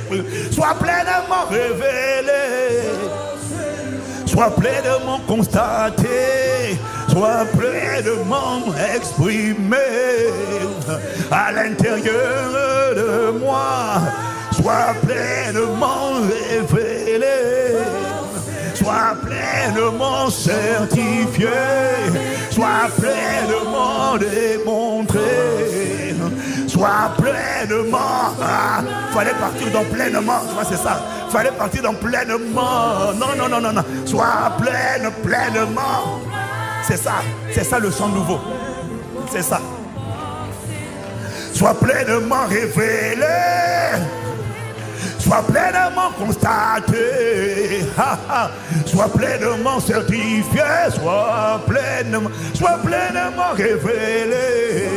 sois pleinement révélé, sois pleinement constaté, sois pleinement exprimé à l'intérieur de moi, sois pleinement révélé, sois pleinement certifié, sois pleinement démontré, sois pleinement. Fallait partir dans pleinement, tu vois, c'est ça. Fallait partir dans pleinement. Non. Sois pleinement. C'est ça le chant nouveau. C'est ça. Sois pleinement révélé. Sois pleinement constaté, sois pleinement certifié, sois pleinement révélé,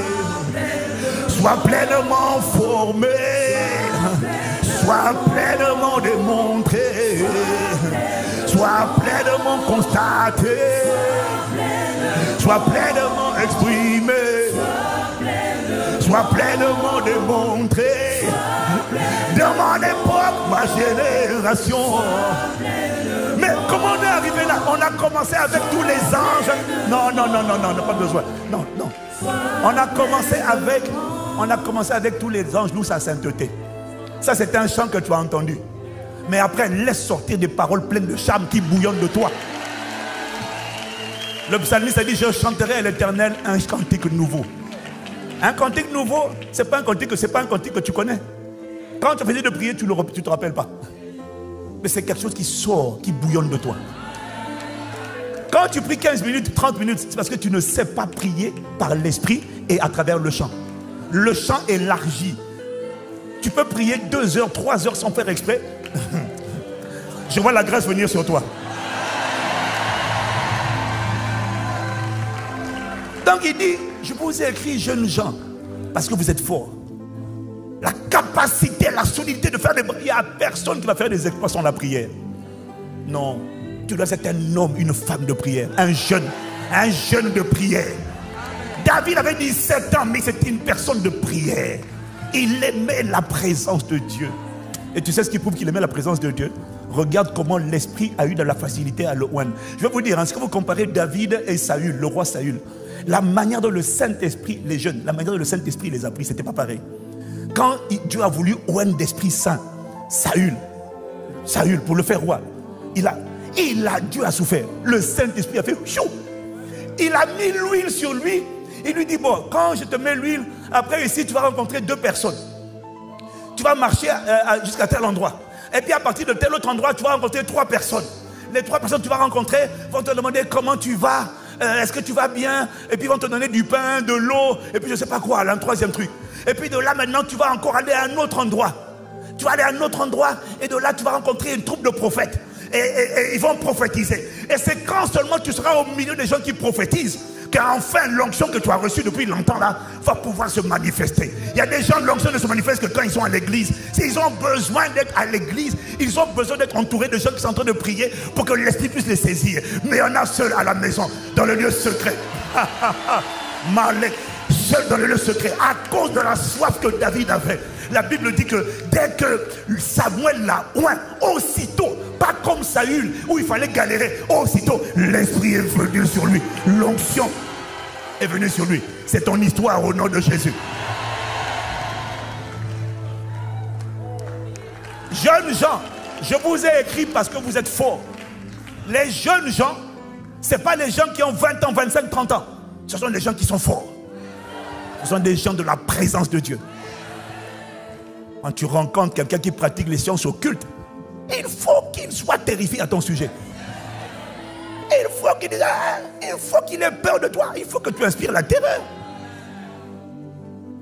sois pleinement formé, sois pleinement démontré, sois pleinement constaté, sois pleinement exprimé, sois pleinement démontré. Dans mon époque, ma génération. Mais comment on est arrivé là? On a commencé avec tous les anges. Non, pas besoin. Non. On a commencé avec tous les anges, nous, sa sainteté. Ça, c'est un chant que tu as entendu. Mais après, laisse sortir des paroles pleines de charme qui bouillonnent de toi. Le psalmiste a dit, je chanterai à l'Éternel un cantique nouveau. Un cantique nouveau, c'est pas un cantique que tu connais. Quand tu faisais de prier, tu ne te rappelles pas. Mais c'est quelque chose qui sort, qui bouillonne de toi. Quand tu pries 15 minutes, 30 minutes, c'est parce que tu ne sais pas prier par l'esprit et à travers le chant. Le chant élargit. Tu peux prier 2 heures, 3 heures sans faire exprès. Je vois la grâce venir sur toi. Donc il dit, je vous ai écrit, jeunes gens, parce que vous êtes forts. La capacité, la solidité de faire des prières. Il n'y a personne qui va faire des exploits sans la prière. Non, tu dois être un homme, une femme de prière, un jeune de prière. David avait 17 ans, mais c'était une personne de prière. Il aimait la présence de Dieu. Et tu sais ce qui prouve qu'il aimait la présence de Dieu? Regarde comment l'Esprit a eu de la facilité à le oindre. Je vais vous dire, est-ce que vous comparez David et Saül, le roi Saül? La manière dont le Saint-Esprit, les jeunes, la manière dont le Saint-Esprit les a pris, c'était pas pareil. Quand Dieu a voulu oindre d'Esprit Saint, Saül, pour le faire roi, Dieu a souffert. Le Saint-Esprit a fait chou. Il a mis l'huile sur lui. Il lui dit, bon, quand je te mets l'huile, après ici, tu vas rencontrer 2 personnes. Tu vas marcher jusqu'à tel endroit. Et puis à partir de tel autre endroit, tu vas rencontrer 3 personnes. Les 3 personnes que tu vas rencontrer vont te demander comment tu vas. Est-ce que tu vas bien? Et puis ils vont te donner du pain, de l'eau, et puis je ne sais pas quoi, un 3e truc. Et puis de là maintenant, tu vas encore aller à un autre endroit. Tu vas aller à un autre endroit, et de là, tu vas rencontrer une troupe de prophètes. Et ils vont prophétiser. Et c'est quand seulement tu seras au milieu des gens qui prophétisent qu'enfin l'onction que tu as reçue depuis longtemps là va pouvoir se manifester. Il y a des gens, l'onction ne se manifeste que quand ils sont à l'église. S'ils ont besoin d'être à l'église, ils ont besoin d'être entourés de gens qui sont en train de prier pour que l'Esprit puisse les saisir. Mais il y en a seul à la maison, dans le lieu secret. Malek, seul dans le lieu secret, à cause de la soif que David avait. La Bible dit que dès que Samuel l'a oint, aussitôt, pas comme Saül où il fallait galérer, aussitôt l'Esprit est venu sur lui. L'onction est venue sur lui. C'est ton histoire au nom de Jésus. Jeunes gens, je vous ai écrit parce que vous êtes forts. Les jeunes gens, ce n'est pas les gens qui ont 20 ans, 25, 30 ans. Ce sont les gens qui sont forts. Ce sont des gens de la présence de Dieu. Quand tu rencontres quelqu'un qui pratique les sciences occultes, il faut qu'il soit terrifié à ton sujet. Il faut qu'il ait peur de toi. Il faut que tu inspires la terreur.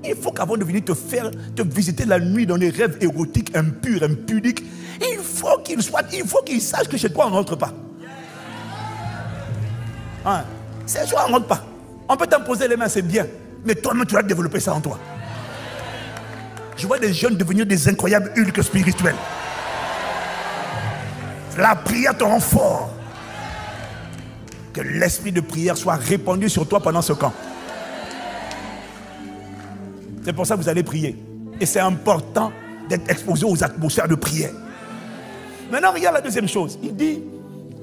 Il faut qu'avant de venir te visiter la nuit dans des rêves érotiques, impurs, impudiques, il faut qu'il sache que chez toi on ne rentre pas. Hein? C'est toi on ne rentre pas. On peut t'imposer les mains, c'est bien. Mais toi-même tu dois développer ça en toi. Je vois des jeunes devenir des incroyables hulks spirituels. La prière te rend fort. Que l'esprit de prière soit répandu sur toi pendant ce camp. C'est pour ça que vous allez prier. Et c'est important d'être exposé aux atmosphères de prière. Maintenant, regarde la deuxième chose. Il dit,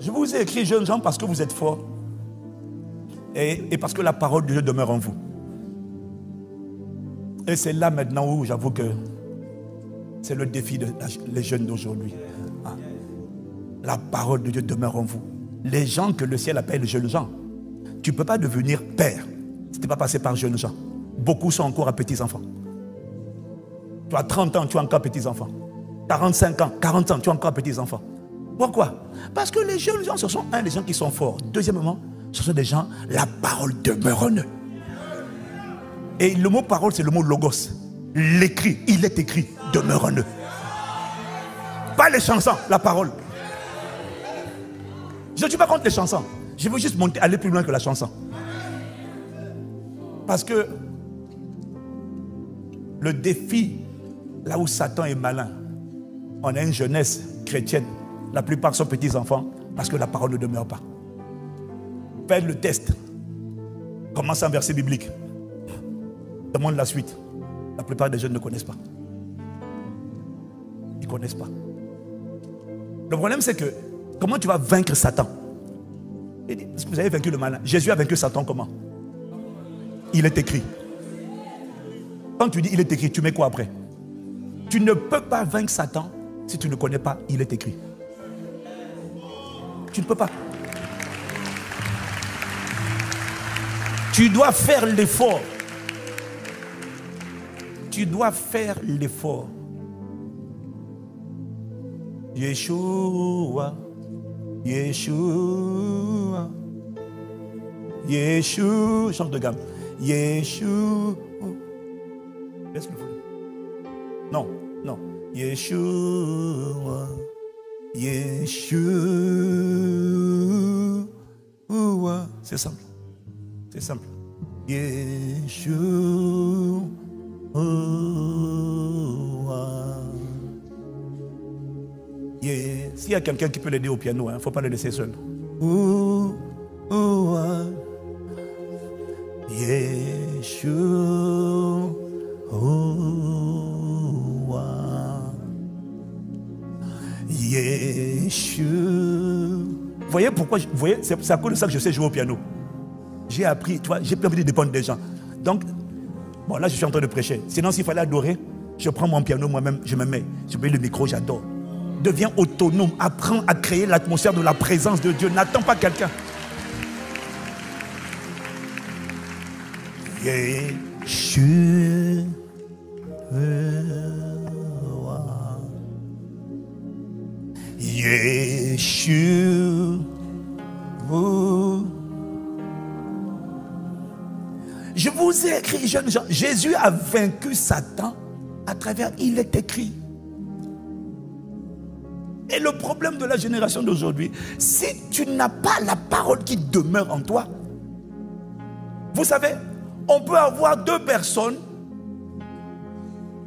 je vous ai écrit, jeunes gens, parce que vous êtes forts. Et parce que la parole de Dieu demeure en vous. Et c'est là maintenant où j'avoue que c'est le défi des jeunes d'aujourd'hui. La parole de Dieu demeure en vous. Les gens que le ciel appelle jeunes gens, tu ne peux pas devenir père si tu n'es pas passé par jeunes gens. Beaucoup sont encore à petits enfants. Tu as 30 ans, tu as encore petits enfants. 45 ans, 40 ans, tu as encore petits enfants. Pourquoi? Parce que les jeunes gens, ce sont des gens qui sont forts. Deuxièmement, ce sont des gens, la parole demeure en eux. Et le mot parole, c'est le mot logos. L'écrit, il est écrit, demeure en eux. Pas les chansons, la parole. Je ne suis pas contre les chansons. Je veux juste aller plus loin que la chanson. Parce que le défi, là où Satan est malin, on a une jeunesse chrétienne. La plupart sont petits-enfants parce que la parole ne demeure pas. Faites le test. Commence un verset biblique. Demande la suite. La plupart des jeunes ne connaissent pas. Ils ne connaissent pas. Le problème, c'est que comment tu vas vaincre Satan? Il dit, parce que vous avez vaincu le malin. Jésus a vaincu Satan comment? Il est écrit. Quand tu dis il est écrit, tu mets quoi après? Tu ne peux pas vaincre Satan si tu ne connais pas il est écrit. Tu ne peux pas. Tu dois faire l'effort. Tu dois faire l'effort. Yeshua, Yeshua, Yeshua, chante de gamme. Yeshua. Laisse le volume. Non, Non. Yeshua. Yeshua. C'est simple. C'est simple. Yeshua. Yeah. S'il y a quelqu'un qui peut l'aider au piano, il ne faut pas le laisser seul. Yeshua. Yeshua. Vous voyez pourquoi c'est à cause de ça que je sais jouer au piano. J'ai appris, tu vois, j'ai pas envie de dépendre des gens. Donc, bon, là je suis en train de prêcher. Sinon, s'il fallait adorer, je prends mon piano moi-même, je me mets, je mets le micro, j'adore. Deviens autonome, apprends à créer l'atmosphère de la présence de Dieu. N'attends pas quelqu'un. Yeshua. Yeshua. Je vous ai écrit, jeunes gens, Jésus a vaincu Satan à travers, il est écrit. Et le problème de la génération d'aujourd'hui, si tu n'as pas la parole qui demeure en toi, vous savez, on peut avoir deux personnes.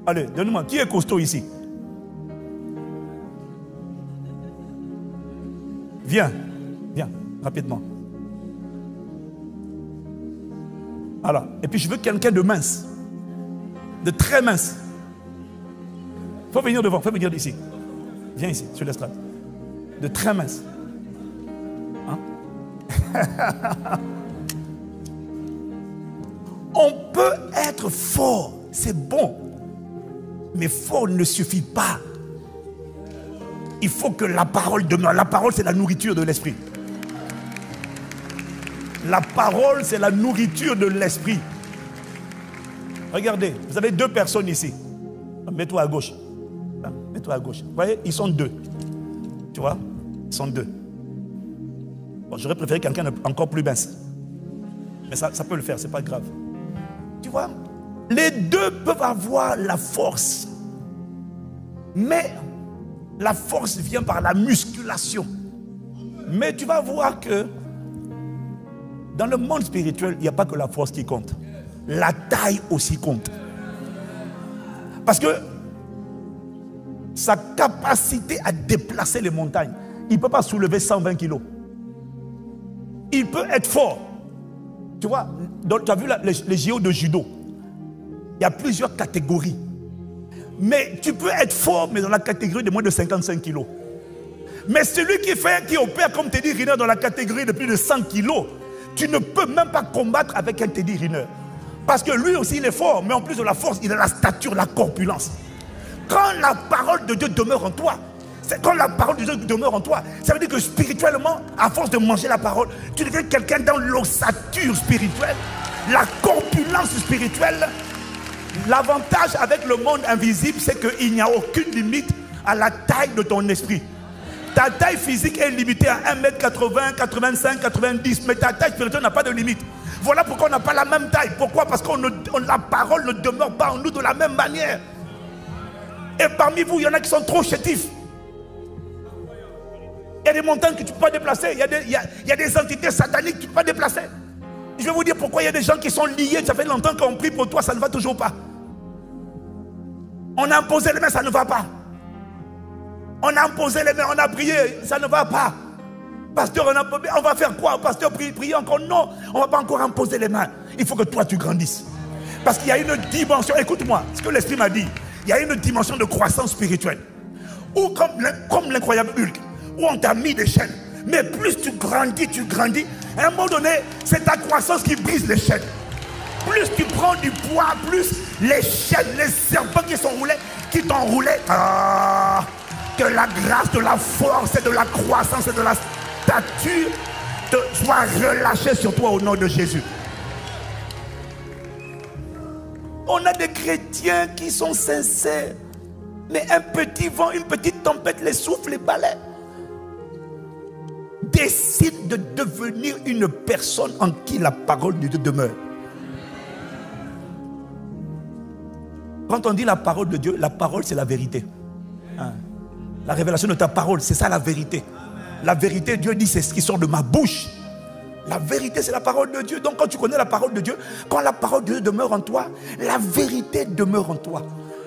Allez, donne-moi, qui est costaud ici? Viens, viens, rapidement. Voilà. Et puis je veux quelqu'un de mince, de très mince. Il faut venir devant, il faut venir d'ici. Viens ici, sur l'estrade. De très mince. Hein? On peut être fort, c'est bon. Mais fort ne suffit pas. Il faut que la parole demeure. La parole, c'est la nourriture de l'esprit. La parole, c'est la nourriture de l'esprit. Regardez, vous avez deux personnes ici. Mets-toi à gauche. Mets-toi à gauche. Vous voyez, ils sont deux. Tu vois, ils sont deux. Bon, j'aurais préféré quelqu'un encore plus mince. Mais ça peut le faire, c'est pas grave. Tu vois, les deux peuvent avoir la force. Mais la force vient par la musculation. Mais tu vas voir que dans le monde spirituel, il n'y a pas que la force qui compte. La taille aussi compte. Parce que sa capacité à déplacer les montagnes, il ne peut pas soulever 120 kilos. Il peut être fort. Tu vois, tu as vu les JO de judo. Il y a plusieurs catégories. Mais tu peux être fort, mais dans la catégorie de moins de 55 kilos. Mais celui qui opère comme Teddy Riner dans la catégorie de plus de 100 kilos, tu ne peux même pas combattre avec un Teddy Riner. Parce que lui aussi, il est fort, mais en plus de la force, il a la stature, la corpulence. Quand la parole de Dieu demeure en toi, quand la parole de Dieu demeure en toi, ça veut dire que spirituellement, à force de manger la parole, tu deviens quelqu'un dans l'ossature spirituelle, la corpulence spirituelle. L'avantage avec le monde invisible, c'est qu'il n'y a aucune limite à la taille de ton esprit. Ta taille physique est limitée à 1m80, 85, 90, mais ta taille spirituelle n'a pas de limite. Voilà pourquoi on n'a pas la même taille. Pourquoi? Parce que la parole ne demeure pas en nous de la même manière. Et parmi vous, il y en a qui sont trop chétifs. Il y a des montagnes que tu ne peux pas déplacer. Il y a des entités sataniques que tu ne peux pas déplacer. Je vais vous dire pourquoi il y a des gens qui sont liés. Ça fait longtemps qu'on prie pour toi, ça ne va toujours pas. On a imposé les mains, ça ne va pas. On a imposé les mains, on a prié, ça ne va pas. Pasteur, on va faire quoi? Pasteur, prier encore? Non, on ne va pas encore imposer les mains. Il faut que toi, tu grandisses. Parce qu'il y a une dimension, écoute-moi, ce que l'Esprit m'a dit. Il y a une dimension de croissance spirituelle. Ou comme l'incroyable Hulk, où on t'a mis des chaînes. Mais plus tu grandis, à un moment donné, c'est ta croissance qui brise les chaînes. Plus tu prends du poids, plus les chaînes, les serpents qui sont roulés, qui t'ont roulé. Que la grâce de la force et de la croissance et de la stature soit relâchée sur toi au nom de Jésus. On a des chrétiens qui sont sincères, mais un petit vent, une petite tempête les souffle, les balaie. Décide de devenir une personne en qui la parole de Dieu demeure. Quand on dit la parole de Dieu, la parole c'est la vérité. Hein? La révélation de ta parole, c'est ça la vérité. La vérité, Dieu dit, c'est ce qui sort de ma bouche. La vérité, c'est la parole de Dieu. Donc quand tu connais la parole de Dieu, quand la parole de Dieu demeure en toi, la vérité demeure en toi.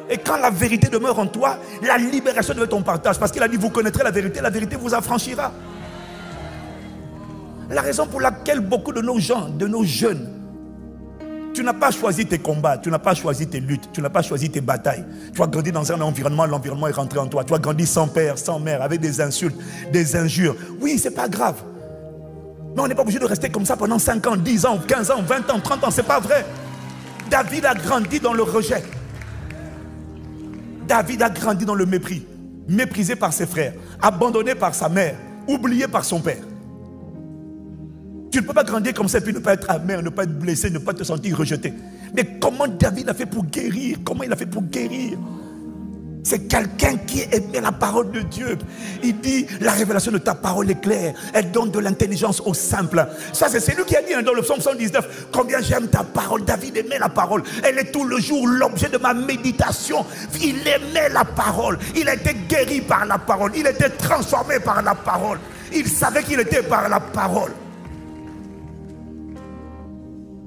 Et quand la vérité demeure en toi, la libération devient ton partage. Parce qu'il a dit, vous connaîtrez la vérité vous affranchira. La raison pour laquelle beaucoup de nos gens, de nos jeunes, tu n'as pas choisi tes combats, tu n'as pas choisi tes luttes, tu n'as pas choisi tes batailles. Tu as grandi dans un environnement, l'environnement est rentré en toi. Tu as grandi sans père, sans mère, avec des insultes, des injures. Oui, c'est pas grave. Mais on n'est pas obligé de rester comme ça pendant 5 ans, 10 ans, 15 ans, 20 ans, 30 ans. C'est pas vrai. David a grandi dans le rejet. David a grandi dans le mépris. Méprisé par ses frères, abandonné par sa mère, oublié par son père. Tu ne peux pas grandir comme ça et puis ne pas être amer, ne pas être blessé, ne pas te sentir rejeté. Mais comment David a fait pour guérir? Comment il a fait pour guérir? C'est quelqu'un qui aimait la parole de Dieu. Il dit, la révélation de ta parole est claire. Elle donne de l'intelligence aux simples. Ça, c'est lui qui a dit dans le psaume 119, combien j'aime ta parole. David aimait la parole. Elle est tout le jour l'objet de ma méditation. Il aimait la parole. Il a été guéri par la parole. Il était transformé par la parole. Il savait qu'il était par la parole.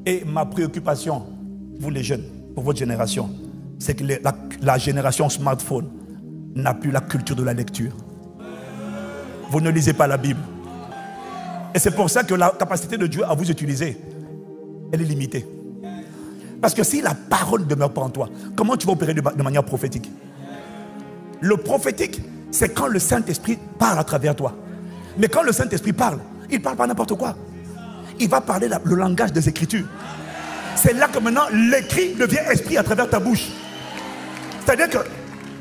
Et ma préoccupation, vous les jeunes, pour votre génération, c'est que la génération smartphone n'a plus la culture de la lecture. Vous ne lisez pas la Bible. Et c'est pour ça que la capacité de Dieu à vous utiliser, elle est limitée. Parce que si la parole ne demeure pas en toi, comment tu vas opérer de manière prophétique? Le prophétique, c'est quand le Saint-Esprit parle à travers toi. Mais quand le Saint-Esprit parle, il ne parle pas n'importe quoi. Il va parler le langage des Écritures. C'est là que maintenant l'écrit devient esprit à travers ta bouche. C'est-à-dire que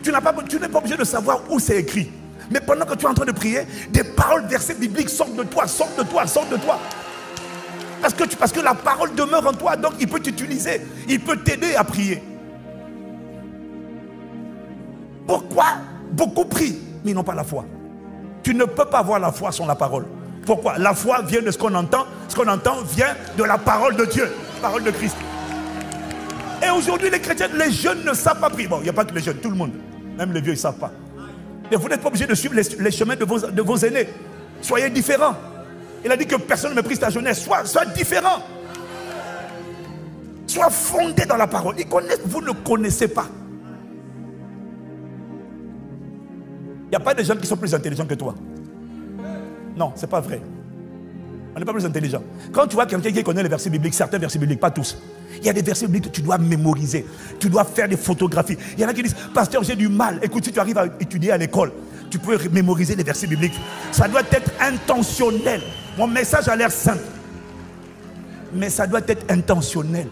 tu n'es pas obligé de savoir où c'est écrit. Mais pendant que tu es en train de prier, des paroles, versets bibliques sortent de toi, sortent de toi, sortent de toi. Parce que la parole demeure en toi, donc il peut t'utiliser, il peut t'aider à prier. Pourquoi beaucoup prient, mais ils n'ont pas la foi? Tu ne peux pas avoir la foi sans la parole. Pourquoi? La foi vient de ce qu'on entend. Ce qu'on entend vient de la parole de Dieu, parole de Christ. Et aujourd'hui, les chrétiens, les jeunes ne savent pas prier. Bon, il n'y a pas que les jeunes, tout le monde. Même les vieux, ils ne savent pas. Et vous n'êtes pas obligé de suivre les chemins de vos aînés. Soyez différents. Il a dit que personne ne méprise ta jeunesse. Sois différent. Sois fondé dans la parole. Vous ne connaissez pas. Il n'y a pas de gens qui sont plus intelligents que toi. Non, ce n'est pas vrai. On n'est pas plus intelligent. Quand tu vois quelqu'un qui connaît les versets bibliques, certains versets bibliques, pas tous. Il y a des versets bibliques que tu dois mémoriser. Tu dois faire des photographies. Il y en a qui disent, pasteur, j'ai du mal. Écoute, si tu arrives à étudier à l'école, tu peux mémoriser les versets bibliques. Ça doit être intentionnel. Mon message a l'air simple. Mais ça doit être intentionnel.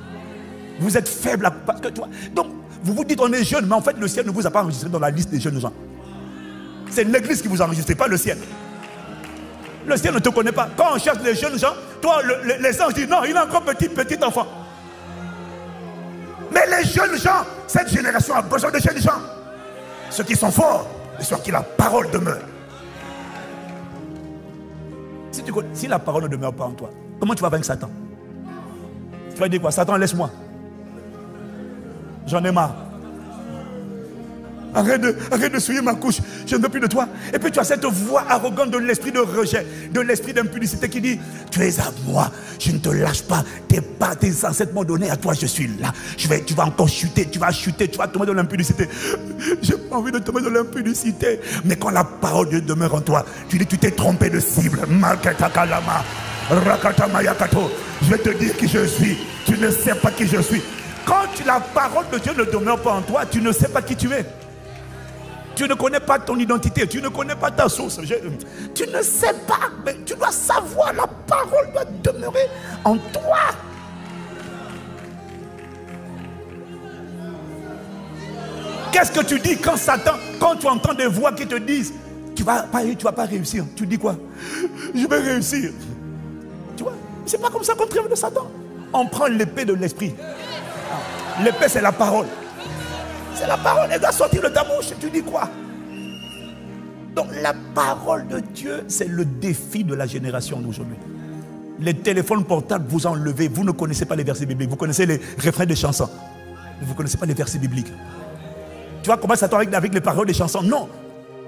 Vous êtes faible. Parce que, tu vois, donc, vous vous dites, on est jeune, mais en fait, le ciel ne vous a pas enregistré dans la liste des jeunes gens. C'est l'église qui vous a enregistré, pas le ciel. Le ciel ne te connaît pas. Quand on cherche les jeunes gens, toi, les anges disent non, il est encore petit enfant. Mais les jeunes gens, cette génération a besoin de jeunes gens. Ceux qui sont forts, et ceux qui la parole demeure. Si la parole ne demeure pas en toi, comment tu vas vaincre Satan? Tu vas dire quoi? Satan, laisse-moi. J'en ai marre. Arrête de souiller ma couche, je ne veux plus de toi. Et puis tu as cette voix arrogante de l'esprit de rejet, de l'esprit d'impudicité qui dit, tu es à moi, je ne te lâche pas, tes ancêtres m'ont donné, à toi je suis là. Tu vas encore chuter, tu vas tomber dans l'impudicité. J'ai pas envie de tomber dans l'impudicité. Mais quand la parole de Dieu demeure en toi, tu dis, tu t'es trompé de cible. Je vais te dire qui je suis, tu ne sais pas qui je suis. Quand la parole de Dieu ne demeure pas en toi, tu ne sais pas qui tu es. Tu ne connais pas ton identité, tu ne connais pas ta source. Tu ne sais pas, mais tu dois savoir, la parole doit demeurer en toi. Qu'est-ce que tu dis quand tu entends des voix qui te disent, tu vas pas réussir. Tu dis quoi? Je vais réussir. Tu vois, c'est pas comme ça qu'on triomphe de Satan. On prend l'épée de l'esprit. L'épée, c'est la parole. C'est la parole, elle doit sortir de ta bouche. Tu dis quoi? Donc la parole de Dieu, c'est le défi de la génération d'aujourd'hui. Les téléphones portables vous enlevez. Vous ne connaissez pas les versets bibliques. Vous connaissez les refrains des chansons. Vous ne connaissez pas les versets bibliques. Tu vois comment ça tombe avec les paroles des chansons? Non.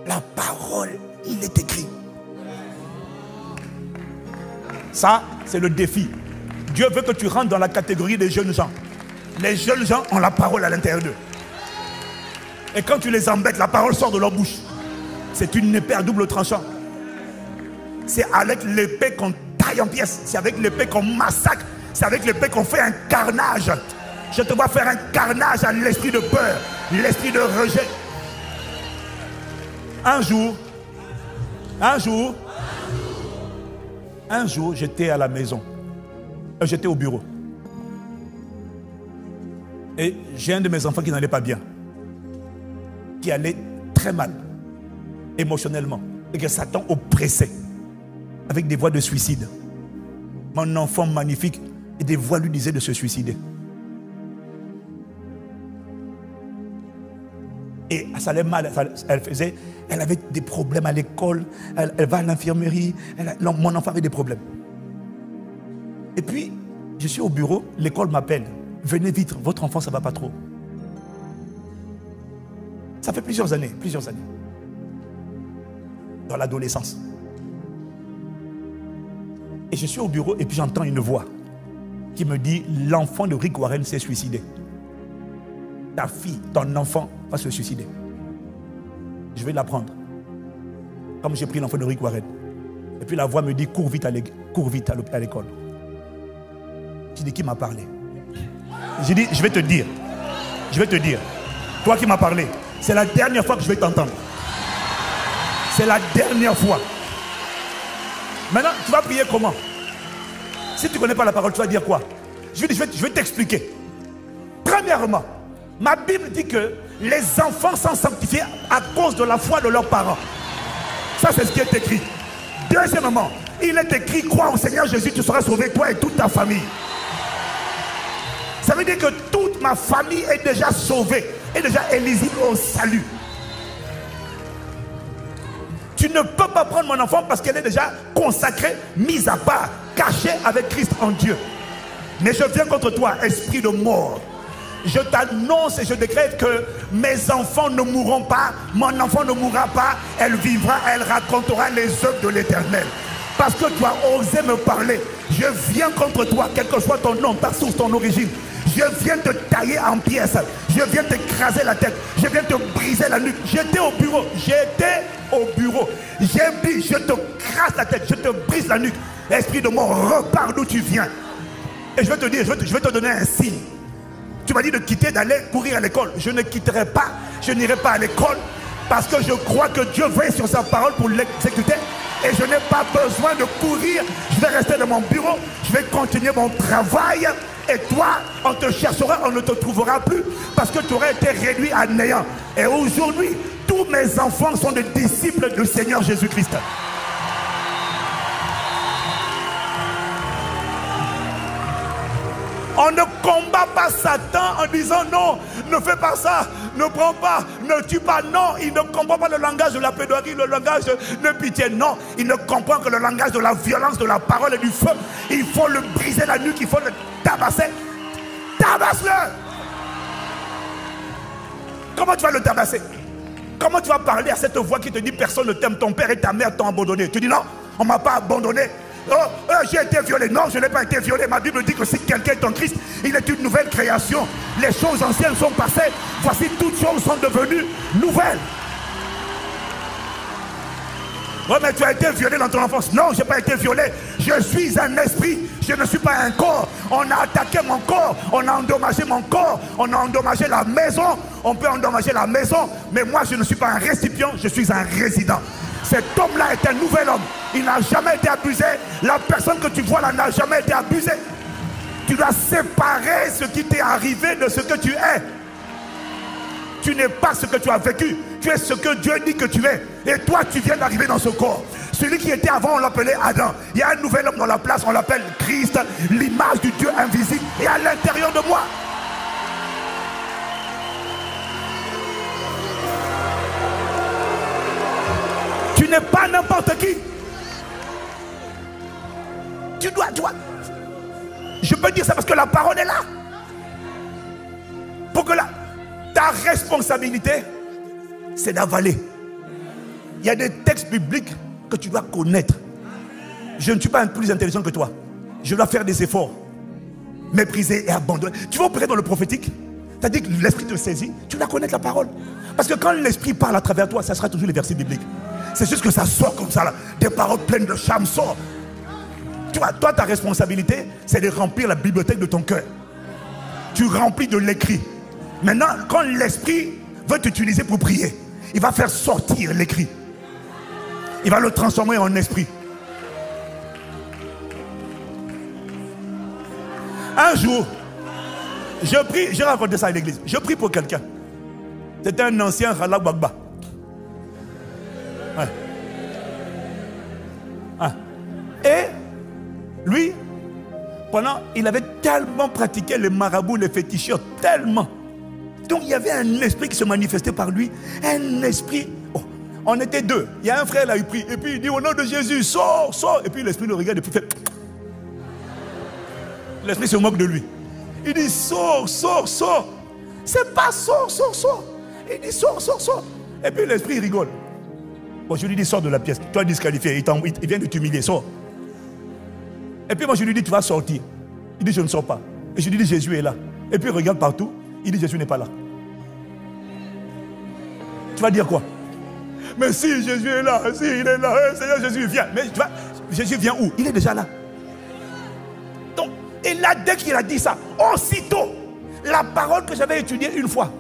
La parole, il est écrit. Ça, c'est le défi. Dieu veut que tu rentres dans la catégorie des jeunes gens. Les jeunes gens ont la parole à l'intérieur d'eux. Et quand tu les embêtes, la parole sort de leur bouche. C'est une épée à double tranchant. C'est avec l'épée qu'on taille en pièces. C'est avec l'épée qu'on massacre. C'est avec l'épée qu'on fait un carnage. Je te vois faire un carnage à l'esprit de peur, l'esprit de rejet. Un jour, j'étais à la maison. J'étais au bureau. Et j'ai un de mes enfants qui n'allait pas bien. Qui allait très mal, émotionnellement. Et que Satan oppressait. Avec des voix de suicide. Mon enfant magnifique, et des voix lui disaient de se suicider. Et ça allait mal, elle avait des problèmes à l'école, elle va à l'infirmerie, mon enfant avait des problèmes. Et puis, je suis au bureau, l'école m'appelle. Venez vite, votre enfant ça ne va pas trop. Ça fait plusieurs années. Dans l'adolescence. Et je suis au bureau et puis j'entends une voix qui me dit, l'enfant de Rick Warren s'est suicidé. Ta fille, ton enfant va se suicider. Je vais l'apprendre. Comme j'ai pris l'enfant de Rick Warren. Et puis la voix me dit, cours vite à l'école. J'ai dit, qui m'a parlé? J'ai dit, je vais te dire. Toi qui m'as parlé, c'est la dernière fois que je vais t'entendre. C'est la dernière fois. Maintenant, tu vas prier comment? Si tu ne connais pas la parole, tu vas dire quoi? Je vais t'expliquer. Premièrement, ma Bible dit que les enfants sont sanctifiés à cause de la foi de leurs parents. Ça, c'est ce qui est écrit. Deuxièmement, il est écrit, crois au Seigneur Jésus, tu seras sauvé, toi et toute ta famille. Ça veut dire que toute ma famille est déjà sauvée, est déjà éligible au salut. Tu ne peux pas prendre mon enfant parce qu'elle est déjà consacrée, mise à part, cachée avec Christ en Dieu. Mais je viens contre toi, esprit de mort. Je t'annonce et je décrète que mes enfants ne mourront pas, mon enfant ne mourra pas, elle vivra, elle racontera les œuvres de l'Éternel. Parce que tu as osé me parler, je viens contre toi, quel que soit ton nom, ta source, ton origine. Je viens te tailler en pièces, je viens t'écraser la tête, je viens te briser la nuque. J'étais au bureau, j'ai dit, je te crasse la tête, je te brise la nuque. Esprit de mort, repars d'où tu viens. Et je vais te dire, je vais te donner un signe. Tu m'as dit de quitter, d'aller courir à l'école. Je ne quitterai pas, je n'irai pas à l'école parce que je crois que Dieu veille sur sa parole pour l'exécuter. Et je n'ai pas besoin de courir. Je vais rester dans mon bureau, je vais continuer mon travail. Et toi, on te cherchera, on ne te trouvera plus parce que tu aurais été réduit à néant. Et aujourd'hui, tous mes enfants sont des disciples du Seigneur Jésus-Christ. On ne combat pas Satan en disant non, ne fais pas ça, ne prends pas, ne tue pas. Non, il ne comprend pas le langage de la pédagogie, le langage de pitié. Non, il ne comprend que le langage de la violence, de la parole et du feu. Il faut le briser la nuque, il faut le tabasser. Tabasse-le! Comment tu vas le tabasser? Comment tu vas parler à cette voix qui te dit personne ne t'aime, ton père et ta mère t'ont abandonné? Tu dis non, on ne m'a pas abandonné. Oh, j'ai été violé. Non, je n'ai pas été violé. Ma Bible dit que si quelqu'un est en Christ, il est une nouvelle création. Les choses anciennes sont passées. Voici, toutes choses sont devenues nouvelles. Oh, mais tu as été violé dans ton enfance. Non, je n'ai pas été violé. Je suis un esprit. Je ne suis pas un corps. On a attaqué mon corps. On a endommagé mon corps. On a endommagé la maison. On peut endommager la maison. Mais moi, je ne suis pas un récipient. Je suis un résident. Cet homme-là est un nouvel homme. Il n'a jamais été abusé. La personne que tu vois là n'a jamais été abusée. Tu dois séparer ce qui t'est arrivé de ce que tu es. Tu n'es pas ce que tu as vécu. Tu es ce que Dieu dit que tu es. Et toi, tu viens d'arriver dans ce corps. Celui qui était avant, on l'appelait Adam. Il y a un nouvel homme dans la place, on l'appelle Christ, l'image du Dieu invisible. Et à l'intérieur de moi. Tu n'es pas n'importe qui. Tu dois. Je peux dire ça parce que la parole est là. Pour Donc là, ta responsabilité, c'est d'avaler. Il y a des textes bibliques que tu dois connaître. Je ne suis pas plus intelligent que toi. Je dois faire des efforts. Mépriser et abandonner. Tu vas opérer dans le prophétique. C'est-à-dire que l'esprit te saisit. Tu dois connaître la parole. Parce que quand l'esprit parle à travers toi, ça sera toujours les versets bibliques. C'est juste que ça sort comme ça là. Des paroles pleines de charme sortent. Tu vois, toi ta responsabilité, c'est de remplir la bibliothèque de ton cœur. Tu remplis de l'écrit. Maintenant, quand l'esprit veut t'utiliser pour prier, il va faire sortir l'écrit. Il va le transformer en esprit. Un jour, je prie, j'ai raconté ça à l'église. Je prie pour quelqu'un. C'était un ancien Rala Gbagba. Ouais. Ah. Et lui, il avait tellement pratiqué les marabouts, les féticheurs, tellement. Donc il y avait un esprit qui se manifestait par lui. Un esprit. Oh, on était deux. Il y a un frère là, il prie. Et puis il dit au nom de Jésus, sors, sors. Et puis l'esprit le regarde et puis fait. L'esprit se moque de lui. Il dit sors, sors, sors. C'est pas sors, sors, sors. Il dit sors, sors, sors. Et puis l'esprit rigole. Bon, je lui dis sors de la pièce. Tu es disqualifié. Il vient de t'humilier, sors. Et puis moi je lui dis tu vas sortir. Il dit je ne sors pas. Et je lui dis Jésus est là. Et puis il regarde partout. Il dit Jésus n'est pas là. Tu vas dire quoi? Mais si Jésus est là, si il est là, Seigneur Jésus vient. Mais tu vois, Jésus vient où? Il est déjà là. Donc, et là dès qu'il a dit ça, aussitôt, la parole que j'avais étudiée une fois,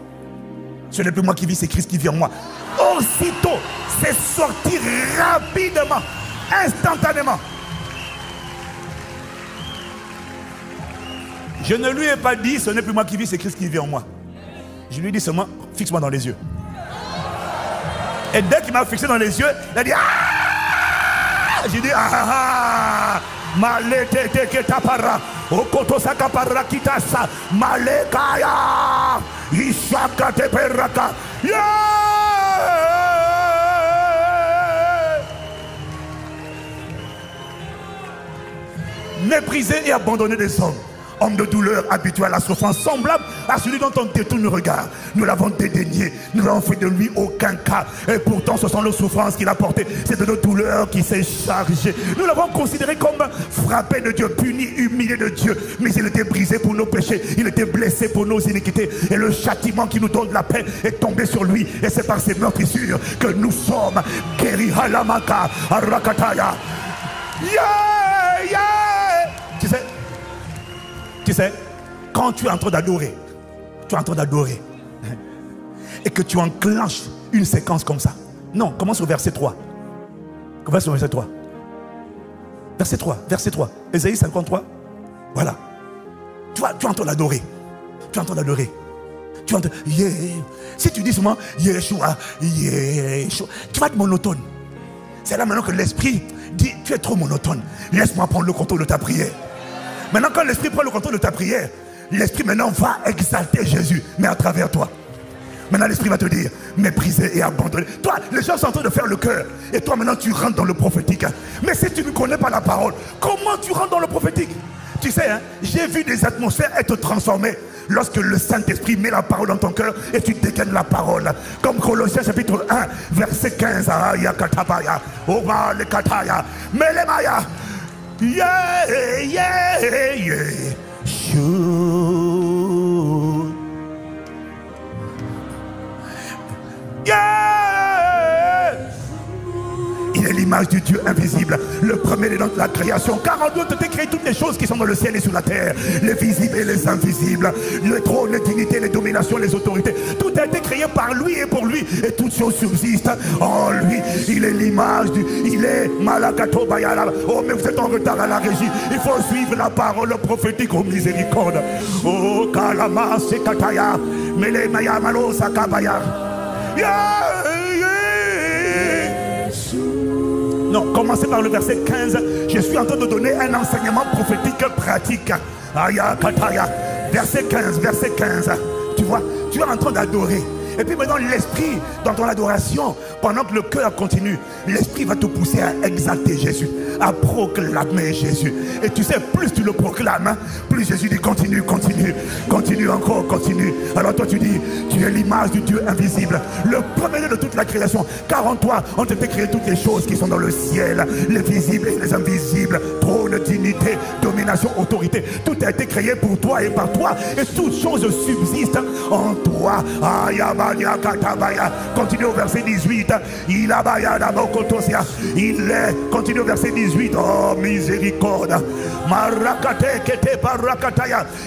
ce n'est plus moi qui vis, c'est Christ qui vit en moi. Aussitôt, c'est sorti rapidement, instantanément. Je ne lui ai pas dit, ce n'est plus moi qui vis, c'est Christ qui vit en moi. Je lui ai dit seulement, fixe-moi dans les yeux. Et dès qu'il m'a fixé dans les yeux, il a dit, ah! J'ai dit, ah! Malete te tapara, okoto sakapara kitasa, malekaya, ishaka te peraka, yeah! Mépriser et abandonner des hommes. Homme de douleur, habitué à la souffrance, semblable à celui dont on détourne le regard. Nous l'avons dédaigné, nous n'avons fait de lui aucun cas. Et pourtant, ce sont nos souffrances qu'il a portées. C'est de nos douleurs qu'il s'est chargé. Nous l'avons considéré comme frappé de Dieu, puni, humilié de Dieu. Mais il était brisé pour nos péchés, il était blessé pour nos iniquités. Et le châtiment qui nous donne la paix est tombé sur lui. Et c'est par ses meurtrissures que nous sommes guéris. Halamaka, Arakataya. Yeah, yeah. Tu sais, quand tu es en train d'adorer, et que tu enclenches une séquence comme ça. Non, commence au verset 3. Commence au verset 3. Verset 3. Ésaïe 53. Voilà. Tu es en train d'adorer. Tu entends, yeah. Si tu dis seulement Yeshua, Yeshua, tu vas être monotone. C'est là maintenant que l'esprit dit, tu es trop monotone. Laisse-moi prendre le contrôle de ta prière. Maintenant, quand l'esprit prend le contrôle de ta prière, l'esprit maintenant va exalter Jésus, mais à travers toi. Maintenant, l'esprit va te dire, mépriser et abandonner. Toi, les gens sont en train de faire le cœur. Et toi, maintenant, tu rentres dans le prophétique. Mais si tu ne connais pas la parole, comment tu rentres dans le prophétique? Tu sais, hein, j'ai vu des atmosphères être transformées lorsque le Saint-Esprit met la parole dans ton cœur et tu dégaines la parole. Comme Colossiens chapitre 1, verset 15. Yeah, yeah, yeah. Shoot. Yeah. Il est l'image du Dieu invisible, le premier des noms de la création. Car en Dieu ont été créées toutes les choses qui sont dans le ciel et sur la terre, les visibles et les invisibles, les trônes, les dignités, les dominations, les autorités. Tout a été créé par lui et pour lui, et toutes choses subsistent en lui. Il est l'image du... Il est Malakato Bayala. Oh, mais vous êtes en retard à la régie. Il faut suivre la parole prophétique aux miséricordes. Oh, Kalama Sekataya, Mele Maya Malo Sakabaya. Yeah, yeah. Non, commencez par le verset 15. Je suis en train de donner un enseignement prophétique pratique. Aya Kataya. Verset 15, verset 15. Tu vois, tu es en train d'adorer. Et puis maintenant, l'esprit, dans ton adoration, pendant que le cœur continue, l'esprit va te pousser à exalter Jésus, à proclamer Jésus. Et tu sais, plus tu le proclames, plus Jésus dit continue, continue, continue encore, continue. Alors toi tu dis, tu es l'image du Dieu invisible, le premier de toute la création. Car en toi ont été créées toutes les choses qui sont dans le ciel, les visibles et les invisibles, trône, dignité, domination, autorité. Tout a été créé pour toi et par toi, et toutes choses subsistent en toi. Continue au verset 18. Il est, continue au verset 18. Oh miséricorde.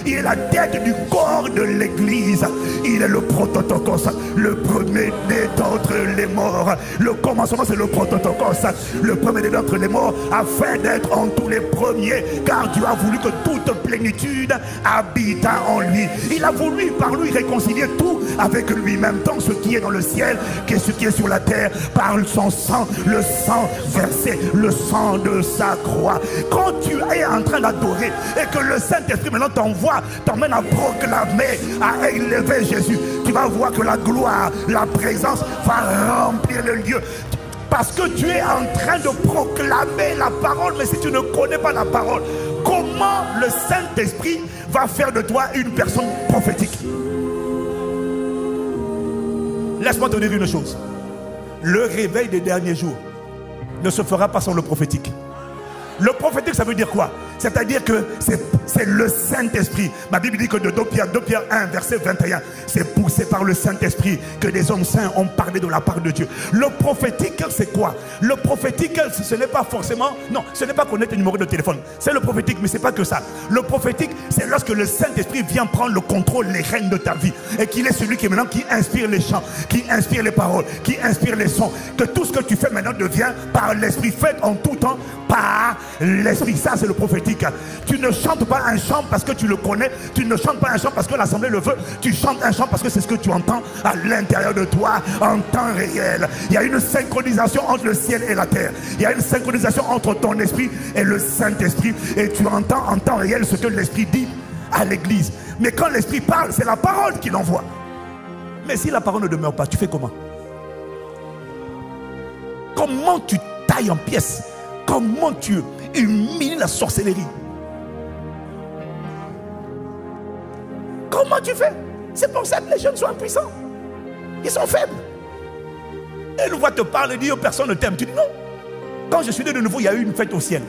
Il est la tête du corps de l'église. Il est le prototokos, le premier-né d'entre les morts. Le commencement, c'est le prototokos, le premier-né d'entre les morts, afin d'être en tous les premiers, car Dieu a voulu que toute plénitude habite en lui. Il a voulu par lui réconcilier tout avec lui-même, tant ce qui est dans le ciel que ce qui est sur la terre, par son sang, le sang versé, le sang de sa croix. Quand tu es en train d'adorer et que le Saint-Esprit maintenant t'emmène à proclamer, à élever Jésus, tu vas voir que la gloire, la présence va remplir le lieu. Parce que tu es en train de proclamer la parole. Mais si tu ne connais pas la parole, comment le Saint-Esprit va faire de toi une personne prophétique? Laisse-moi te dire une chose. Le réveil des derniers jours ne se fera pas sans le prophétique. Le prophétique, ça veut dire quoi? C'est-à-dire que c'est le Saint-Esprit. Ma Bible dit que de 2 Pierre 1, verset 21, c'est poussé par le Saint-Esprit que des hommes saints ont parlé de la part de Dieu. Le prophétique, c'est quoi? Le prophétique, ce n'est pas forcément... Non, ce n'est pas connaître le numéro de téléphone. C'est le prophétique, mais ce n'est pas que ça. Le prophétique, c'est lorsque le Saint-Esprit vient prendre le contrôle, les rênes de ta vie. Et qu'il est celui qui maintenant qui inspire les chants, qui inspire les paroles, qui inspire les sons. Que tout ce que tu fais maintenant devient par l'Esprit, fait en tout temps par l'Esprit. Ça, c'est le prophétique. Tu ne chantes pas un chant parce que tu le connais. Tu ne chantes pas un chant parce que l'assemblée le veut. Tu chantes un chant parce que c'est ce que tu entends à l'intérieur de toi en temps réel. Il y a une synchronisation entre le ciel et la terre. Il y a une synchronisation entre ton esprit et le Saint-Esprit. Et tu entends en temps réel ce que l'Esprit dit à l'église. Mais quand l'Esprit parle, c'est la parole qu'il envoie. Mais si la parole ne demeure pas, tu fais comment? Comment tu tailles en pièces? Comment tu humilies la sorcellerie? Comment tu fais? C'est pour ça que les jeunes sont impuissants. Ils sont faibles. Et une voix te parle et dit, oh, personne ne t'aime. Tu dis non. Quand je suis né de nouveau, il y a eu une fête au ciel.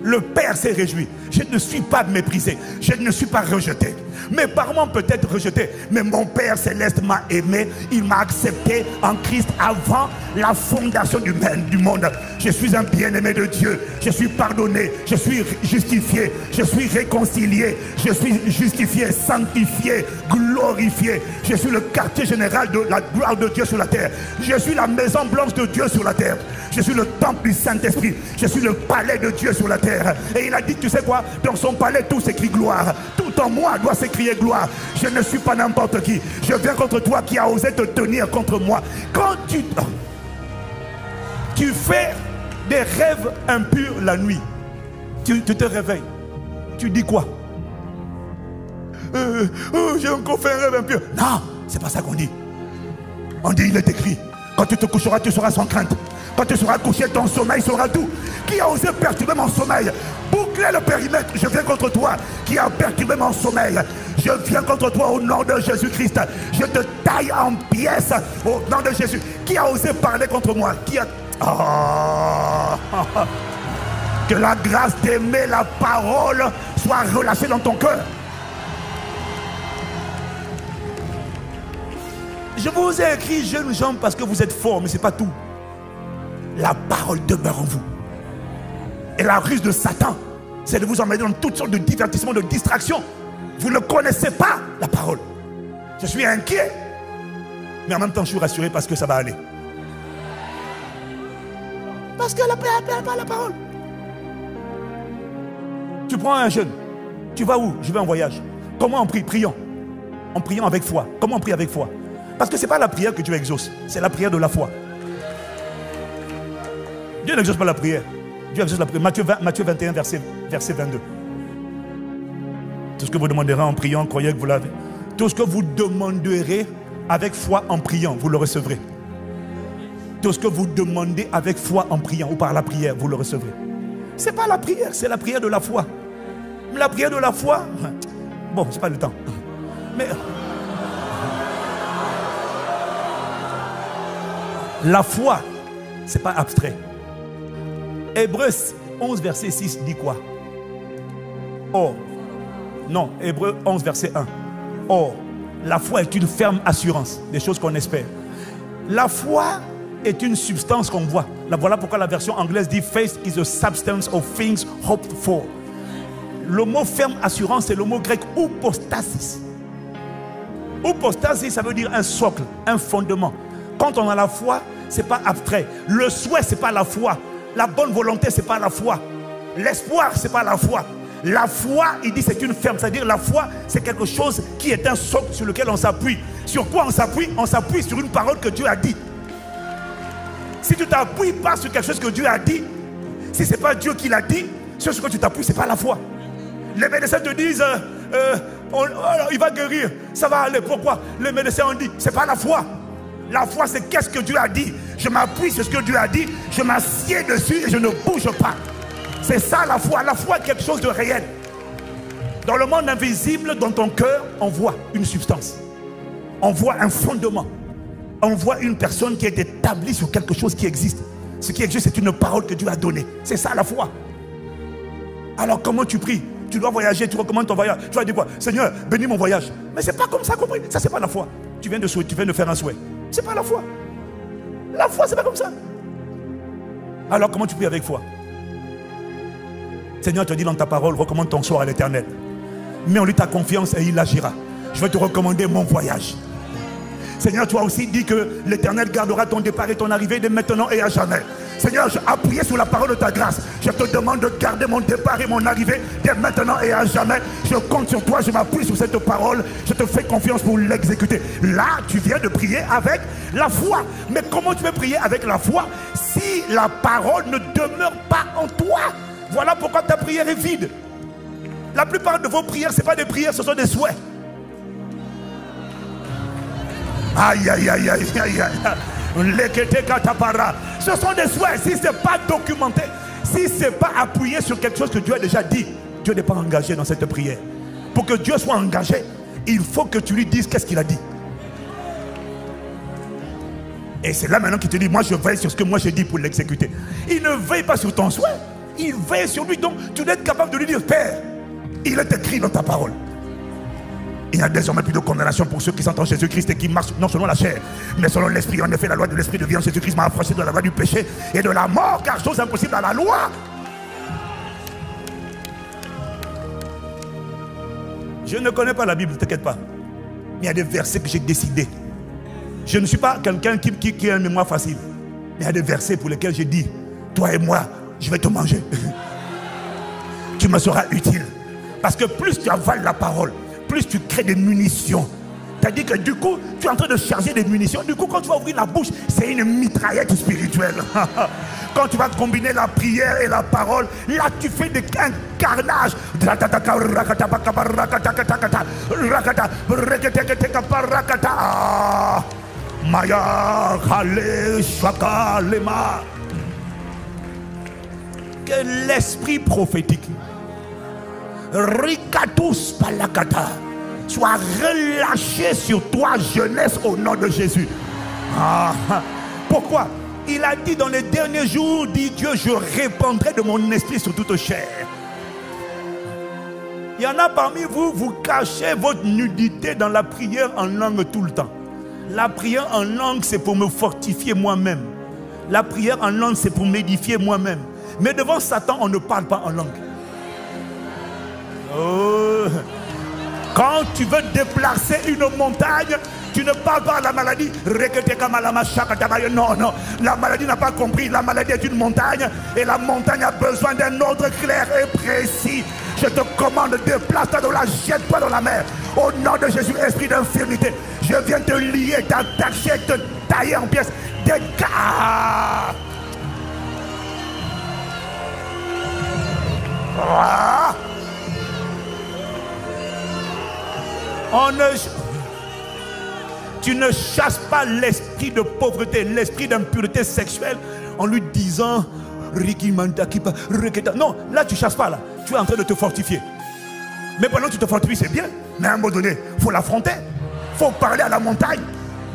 Le Père s'est réjoui. Je ne suis pas méprisé. Je ne suis pas rejeté. Mes parents m'ont peut-être rejeté, mais mon Père Céleste m'a aimé. Il m'a accepté en Christ avant la fondation du monde. Je suis un bien-aimé de Dieu. Je suis pardonné. Je suis justifié. Je suis réconcilié. Je suis justifié, sanctifié, glorifié. Je suis le quartier général de la gloire de Dieu sur la terre. Je suis la maison blanche de Dieu sur la terre. Je suis le temple du Saint-Esprit. Je suis le palais de Dieu sur la terre. Et il a dit, tu sais quoi? Dans son palais, tout s'écrit gloire. Tout en moi doit s'écrier gloire. Je ne suis pas n'importe qui. Je viens contre toi qui a osé te tenir contre moi. Quand tu fais des rêves impurs la nuit, tu te réveilles. Tu dis quoi? J'ai encore fait un rêve impur. Non, c'est pas ça qu'on dit. On dit, il est écrit. Quand tu te coucheras, tu seras sans crainte. Quand tu seras couché, ton sommeil sera doux. Qui a osé perturber mon sommeil? Boucler le périmètre. Je viens contre toi qui a perturbé mon sommeil. Je viens contre toi au nom de Jésus-Christ. Je te taille en pièces au nom de Jésus. Qui a osé parler contre moi? Qui a... Oh. Que la grâce d'aimer la parole soit relâchée dans ton cœur. Je vous ai écrit, jeunes gens, parce que vous êtes forts, mais ce n'est pas tout. La parole demeure en vous. Et la ruse de Satan, c'est de vous emmener dans toutes sortes de divertissements, de distractions. Vous ne connaissez pas la parole. Je suis inquiet, mais en même temps je suis rassuré parce que ça va aller. Parce que la parole. Tu prends un jeune, tu vas où? Je vais en voyage. Comment on prie? Prions. En priant avec foi. Comment on prie avec foi? Parce que ce n'est pas la prière que Dieu exauce, c'est la prière de la foi. Dieu n'exauce pas la prière. Dieu exauce la prière. Matthieu 21, verset 22. Tout ce que vous demanderez en priant, croyez que vous l'avez. Tout ce que vous demanderez avec foi en priant, vous le recevrez. Tout ce que vous demandez avec foi en priant ou par la prière, vous le recevrez. Ce n'est pas la prière, c'est la prière de la foi. La prière de la foi, bon, je n'ai pas le temps. Mais la foi, ce n'est pas abstrait. Hébreux 11, verset 6 dit quoi? Or, non, Hébreux 11, verset 1. Or, la foi est une ferme assurance des choses qu'on espère. La foi est une substance qu'on voit. Voilà pourquoi la version anglaise dit faith is a substance of things hoped for. Le mot ferme assurance, c'est le mot grec oupostasis. Oupostasis, ça veut dire un socle, un fondement. Quand on a la foi, ce n'est pas abstrait. Le souhait, ce n'est pas la foi. La bonne volonté, ce n'est pas la foi. L'espoir, ce n'est pas la foi. La foi, il dit, c'est une ferme. C'est-à-dire la foi, c'est quelque chose qui est un socle sur lequel on s'appuie. Sur quoi on s'appuie? On s'appuie sur une parole que Dieu a dit. Si tu ne t'appuies pas sur quelque chose que Dieu a dit, si ce n'est pas Dieu qui l'a dit, sur ce que tu t'appuies, ce n'est pas la foi. Les médecins te disent, il va guérir, ça va aller. Pourquoi? Les médecins ont dit, ce n'est pas la foi. La foi, c'est qu'est-ce que Dieu a dit. Je m'appuie sur ce que Dieu a dit, je m'assieds dessus et je ne bouge pas. C'est ça la foi. La foi est quelque chose de réel. Dans le monde invisible, dans ton cœur, on voit une substance. On voit un fondement. On voit une personne qui est établie sur quelque chose qui existe. Ce qui existe, c'est une parole que Dieu a donnée. C'est ça la foi. Alors comment tu pries? Tu dois voyager, tu recommandes ton voyage. Tu vas dire quoi? Seigneur, bénis mon voyage. Mais c'est pas comme ça qu'on prie. Ça, c'est pas la foi. Tu viens de faire un souhait. C'est pas la foi. La foi, c'est pas comme ça. Alors comment tu pries avec foi? Seigneur te dit dans ta parole, recommande ton sort à l'Éternel. Mets en lui ta confiance et il agira. Je vais te recommander mon voyage. Seigneur, tu as aussi dit que l'Éternel gardera ton départ et ton arrivée de maintenant et à jamais. Seigneur, je appuyé sur la parole de ta grâce. Je te demande de garder mon départ et mon arrivée dès maintenant et à jamais. Je compte sur toi, je m'appuie sur cette parole. Je te fais confiance pour l'exécuter. Là, tu viens de prier avec la foi. Mais comment tu veux prier avec la foi si la parole ne demeure pas en toi? Voilà pourquoi ta prière est vide. La plupart de vos prières, ce n'est pas des prières, ce sont des souhaits. Aïe, aïe, aïe, aïe, aïe, aïe. Ce sont des souhaits. Si ce n'est pas documenté, si ce n'est pas appuyé sur quelque chose que Dieu a déjà dit, Dieu n'est pas engagé dans cette prière. Pour que Dieu soit engagé, il faut que tu lui dises qu'est-ce qu'il a dit. Et c'est là maintenant qu'il te dit, moi je veille sur ce que moi j'ai dit pour l'exécuter. Il ne veille pas sur ton souhait, il veille sur lui. Donc tu dois être capable de lui dire, Père, il est écrit dans ta parole. Il n'y a désormais plus de condamnation pour ceux qui sont en Jésus-Christ et qui marchent non selon la chair, mais selon l'esprit. En effet, la loi de l'esprit de vie en Jésus-Christ m'a affranchi de la loi du péché et de la mort, car chose impossible à la loi. Je ne connais pas la Bible, ne t'inquiète pas. Mais il y a des versets que j'ai décidé. Je ne suis pas quelqu'un qui a une mémoire facile. Mais il y a des versets pour lesquels j'ai dit, toi et moi, je vais te manger. Tu me seras utile. Parce que plus tu avales la parole, plus tu crées des munitions. C'est-à-dire que du coup, tu es en train de charger des munitions. Du coup, quand tu vas ouvrir la bouche, c'est une mitraillette spirituelle. Quand tu vas combiner la prière et la parole, là tu fais un carnage. Que l'esprit prophétique Rikatus palakata soit relâché sur toi, jeunesse, au nom de Jésus. Pourquoi? Il a dit dans les derniers jours, dit Dieu, je répandrai de mon esprit sur toute chair. Il y en a parmi vous, vous cachez votre nudité dans la prière en langue tout le temps. La prière en langue, c'est pour me fortifier moi-même. La prière en langue, c'est pour m'édifier moi-même. Mais devant Satan, on ne parle pas en langue. Oh. Quand tu veux déplacer une montagne, tu ne parles pas à la maladie. Non, non. La maladie n'a pas compris. La maladie est une montagne. Et la montagne a besoin d'un ordre clair et précis. Je te commande, déplace-toi dans la, jette-toi dans la mer. Au nom de Jésus, esprit d'infirmité, je viens te lier, t'attacher, te tailler en pièces. Dégage. Tu ne chasses pas l'esprit de pauvreté, l'esprit d'impureté sexuelle en lui disant non, là tu ne chasses pas là. Tu es en train de te fortifier. Mais pendant que tu te fortifies, c'est bien. Mais à un moment donné, il faut l'affronter. Il faut parler à la montagne.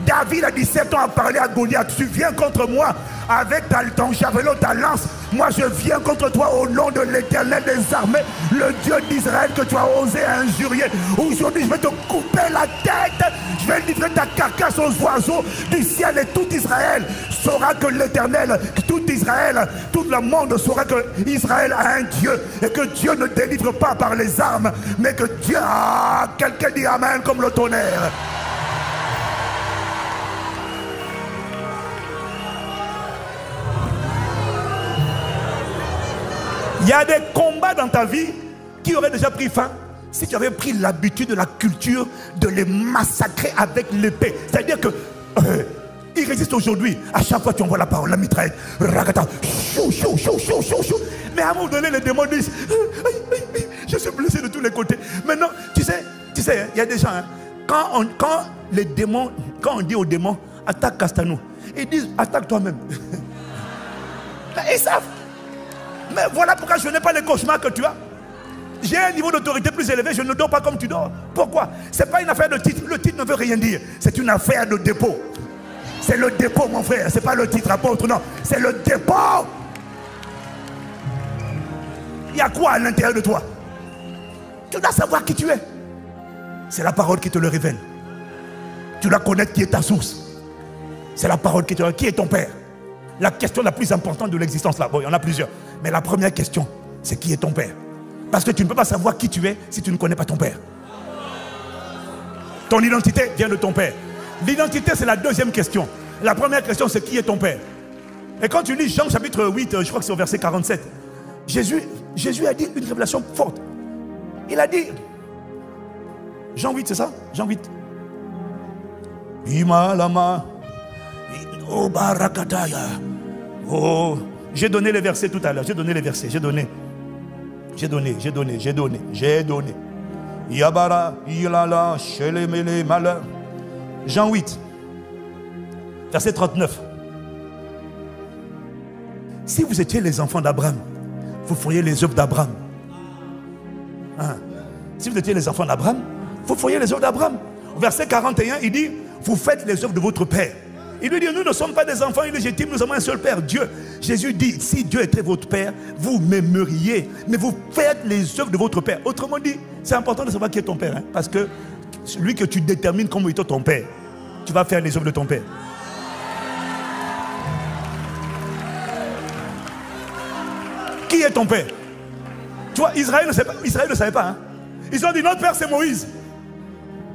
David a 17 ans à parler à Goliath. Tu viens contre moi avec ton javelot, ta lance. Moi je viens contre toi au nom de l'Éternel des armées, le Dieu d'Israël que tu as osé injurier. Aujourd'hui je vais te couper la tête. Je vais livrer ta carcasse aux oiseaux du ciel. Et tout Israël saura que l'Éternel, tout Israël, tout le monde saura que Israël a un Dieu. Et que Dieu ne délivre pas par les armes, mais que Dieu a... Quelqu'un dit amen comme le tonnerre. Il y a des combats dans ta vie qui auraient déjà pris fin si tu avais pris l'habitude de la culture de les massacrer avec l'épée. C'est-à-dire que ils résistent aujourd'hui. À chaque fois tu envoies la parole, la mitraillette, ragata, chou, chou, chou, chou, chou, chou. Mais à un moment donné, les démons disent je suis blessé de tous les côtés. Maintenant, tu sais, il y a des gens, hein, quand les démons, quand on dit aux démons, attaque Castanou, ils disent attaque toi-même. Ils savent. Mais voilà pourquoi je n'ai pas les cauchemars que tu as. J'ai un niveau d'autorité plus élevé, je ne dors pas comme tu dors. Pourquoi? Ce n'est pas une affaire de titre. Le titre ne veut rien dire. C'est une affaire de dépôt. C'est le dépôt, mon frère. Ce n'est pas le titre apôtre, non. C'est le dépôt. Il y a quoi à l'intérieur de toi? Tu dois savoir qui tu es. C'est la parole qui te le révèle. Tu dois connaître qui est ta source. C'est la parole qui te... Qui est ton père? La question la plus importante de l'existence là. Bon, il y en a plusieurs. Mais la première question, c'est qui est ton père? Parce que tu ne peux pas savoir qui tu es si tu ne connais pas ton père. Ton identité vient de ton père. L'identité, c'est la deuxième question. La première question, c'est qui est ton père? Et quand tu lis Jean chapitre 8, je crois que c'est au verset 47, Jésus a dit une révélation forte. Il a dit, Jean 8, c'est ça? Jean 8. Imalama. Oh, barakataya. Oh, j'ai donné les versets tout à l'heure. J'ai donné les versets. J'ai donné. Yabara, Yilala, Shelemele, malheur. Jean 8, verset 39. Si vous étiez les enfants d'Abraham, vous feriez les œuvres d'Abraham. Hein? Si vous étiez les enfants d'Abraham, vous feriez les œuvres d'Abraham. Verset 41, il dit, vous faites les œuvres de votre père. Il lui dit, nous ne sommes pas des enfants illégitimes, nous avons un seul père, Dieu. Jésus dit, si Dieu était votre père, vous m'aimeriez, mais vous faites les œuvres de votre père. Autrement dit, c'est important de savoir qui est ton père, hein, parce que celui que tu détermines comme étant ton père, tu vas faire les œuvres de ton père. Qui est ton père? Tu vois, Israël ne savait pas. Hein. Ils ont dit, notre père c'est Moïse.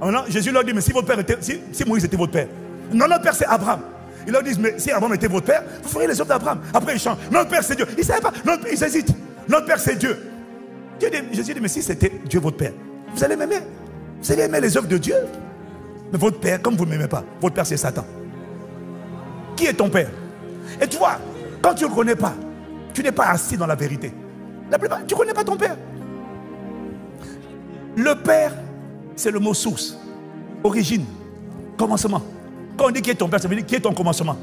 Alors, Jésus leur dit, mais si Moïse était votre père, non, notre père c'est Abraham. Ils leur disent, mais si Abraham était votre père, vous feriez les œuvres d'Abraham. Après ils chantent, notre père c'est Dieu. Ils ne savaient pas, ils hésitent. Notre père c'est Dieu. Jésus dit, mais si c'était Dieu votre père, vous allez m'aimer. Vous allez aimer les œuvres de Dieu. Mais votre père, comme vous ne m'aimez pas, votre père c'est Satan. Qui est ton père? Et tu vois, quand tu ne le connais pas, tu n'es pas assis dans la vérité. La plupart, tu ne connais pas ton père. Le père, c'est le mot source, origine, commencement. Quand on dit qui est ton père, ça veut dire qui est ton commencement.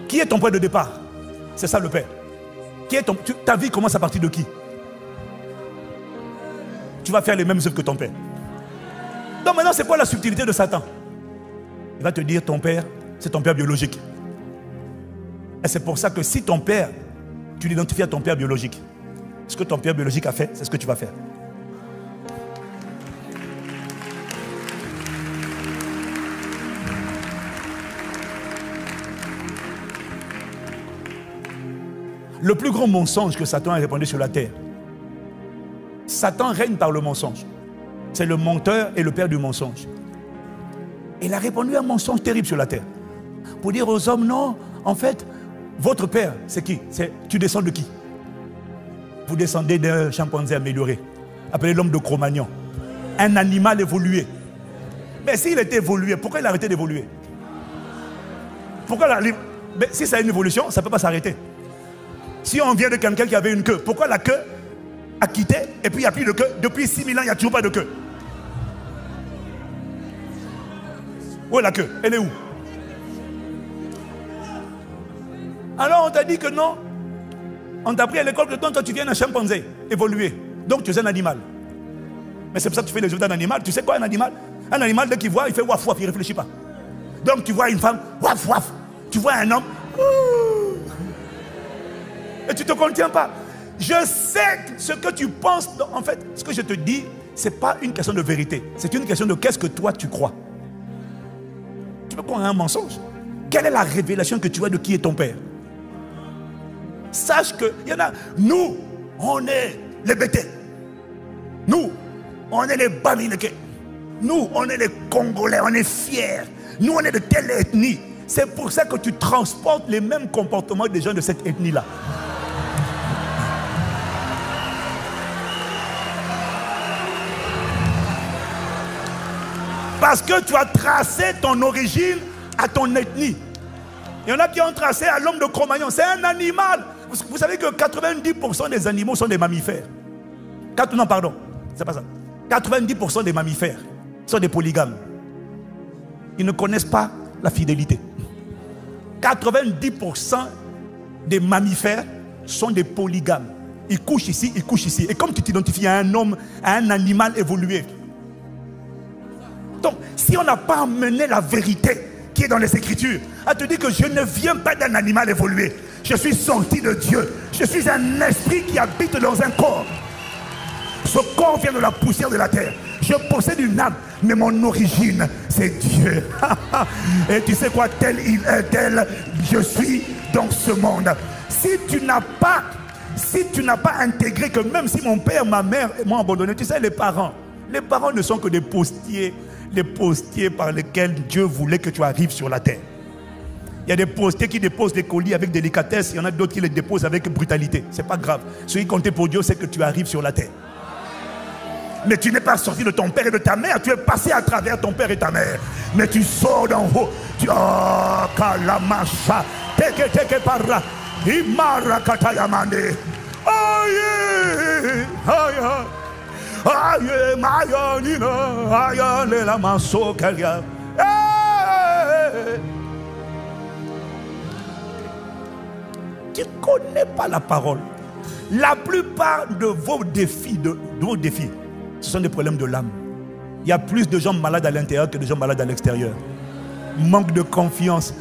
Qui est ton point de départ? C'est ça le père. Ta vie commence à partir de qui? Tu vas faire les mêmes œuvres que ton père. Donc maintenant, c'est quoi la subtilité de Satan? Il va te dire ton père, c'est ton père biologique. Et c'est pour ça que si ton père, tu l'identifies à ton père biologique, ce que ton père biologique a fait, c'est ce que tu vas faire. Le plus grand mensonge que Satan a répandu sur la terre. Satan règne par le mensonge. C'est le menteur et le père du mensonge. Il a répandu un mensonge terrible sur la terre. Pour dire aux hommes, non, en fait, votre père, c'est qui? Tu descends de qui? Vous descendez d'un chimpanzé amélioré, appelé l'homme de Cro-Magnon. Un animal évolué. Mais s'il était évolué, pourquoi il a arrêté d'évoluer? Mais si ça a une évolution, ça ne peut pas s'arrêter. Si on vient de quelqu'un qui avait une queue, pourquoi la queue a quitté et puis il n'y a plus de queue? Depuis 6000 ans, il n'y a toujours pas de queue. Où est la queue? Elle est où? Alors on t'a dit que non. On t'a pris à l'école que toi tu viens d'un chimpanzé évolué. Donc tu es un animal. Mais c'est pour ça que tu fais les jeux d'un animal. Tu sais quoi un animal? Un animal dès qu'il voit, il fait waf waf, il ne réfléchit pas. Donc tu vois une femme, waf waf. Tu vois un homme, et tu ne te contiens pas. Je sais ce que tu penses. En fait, ce que je te dis, ce n'est pas une question de vérité. C'est une question de qu'est-ce que toi tu crois. Tu peux croire à un mensonge? Quelle est la révélation que tu as de qui est ton père? Sache qu'il y en a. Nous, on est les Bétés. Nous, on est les Bamileke. Nous, on est les Congolais. On est fiers. Nous, on est de telle ethnie. C'est pour ça que tu transportes les mêmes comportements des gens de cette ethnie-là. Parce que tu as tracé ton origine à ton ethnie. Il y en a qui ont tracé à l'homme de Cro-Magnon. C'est un animal. Vous savez que 90% des animaux sont des mammifères. Non, pardon. C'est pas ça. 90% des mammifères sont des polygames. Ils ne connaissent pas la fidélité. 90% des mammifères sont des polygames. Ils couchent ici, ils couchent ici. Et comme tu t'identifies à un homme, à un animal évolué. Donc, si on n'a pas amené la vérité qui est dans les Écritures, à te dire que je ne viens pas d'un animal évolué. Je suis sorti de Dieu. Je suis un esprit qui habite dans un corps. Ce corps vient de la poussière de la terre. Je possède une âme, mais mon origine, c'est Dieu. Et tu sais quoi, tel il est, tel je suis dans ce monde. Si tu n'as pas intégré que même si mon père, ma mère m'ont abandonné, tu sais, les parents ne sont que des postiers par lesquels Dieu voulait que tu arrives sur la terre. Il y a des postiers qui déposent des colis avec délicatesse, il y en a d'autres qui les déposent avec brutalité. C'est pas grave. Ce qui comptait pour Dieu, c'est que tu arrives sur la terre. Mais tu n'es pas sorti de ton père et de ta mère, tu es passé à travers ton père et ta mère. Mais tu sors d'en haut. Oh, kalamacha, teke par là. Imara katayamande. Aïe, aïe, aïe, maya nina, aïe, le la maso kalia. Tu ne connais pas la parole. La plupart de vos défis, ce sont des problèmes de l'âme. Il y a plus de gens malades à l'intérieur que de gens malades à l'extérieur. Manque de confiance,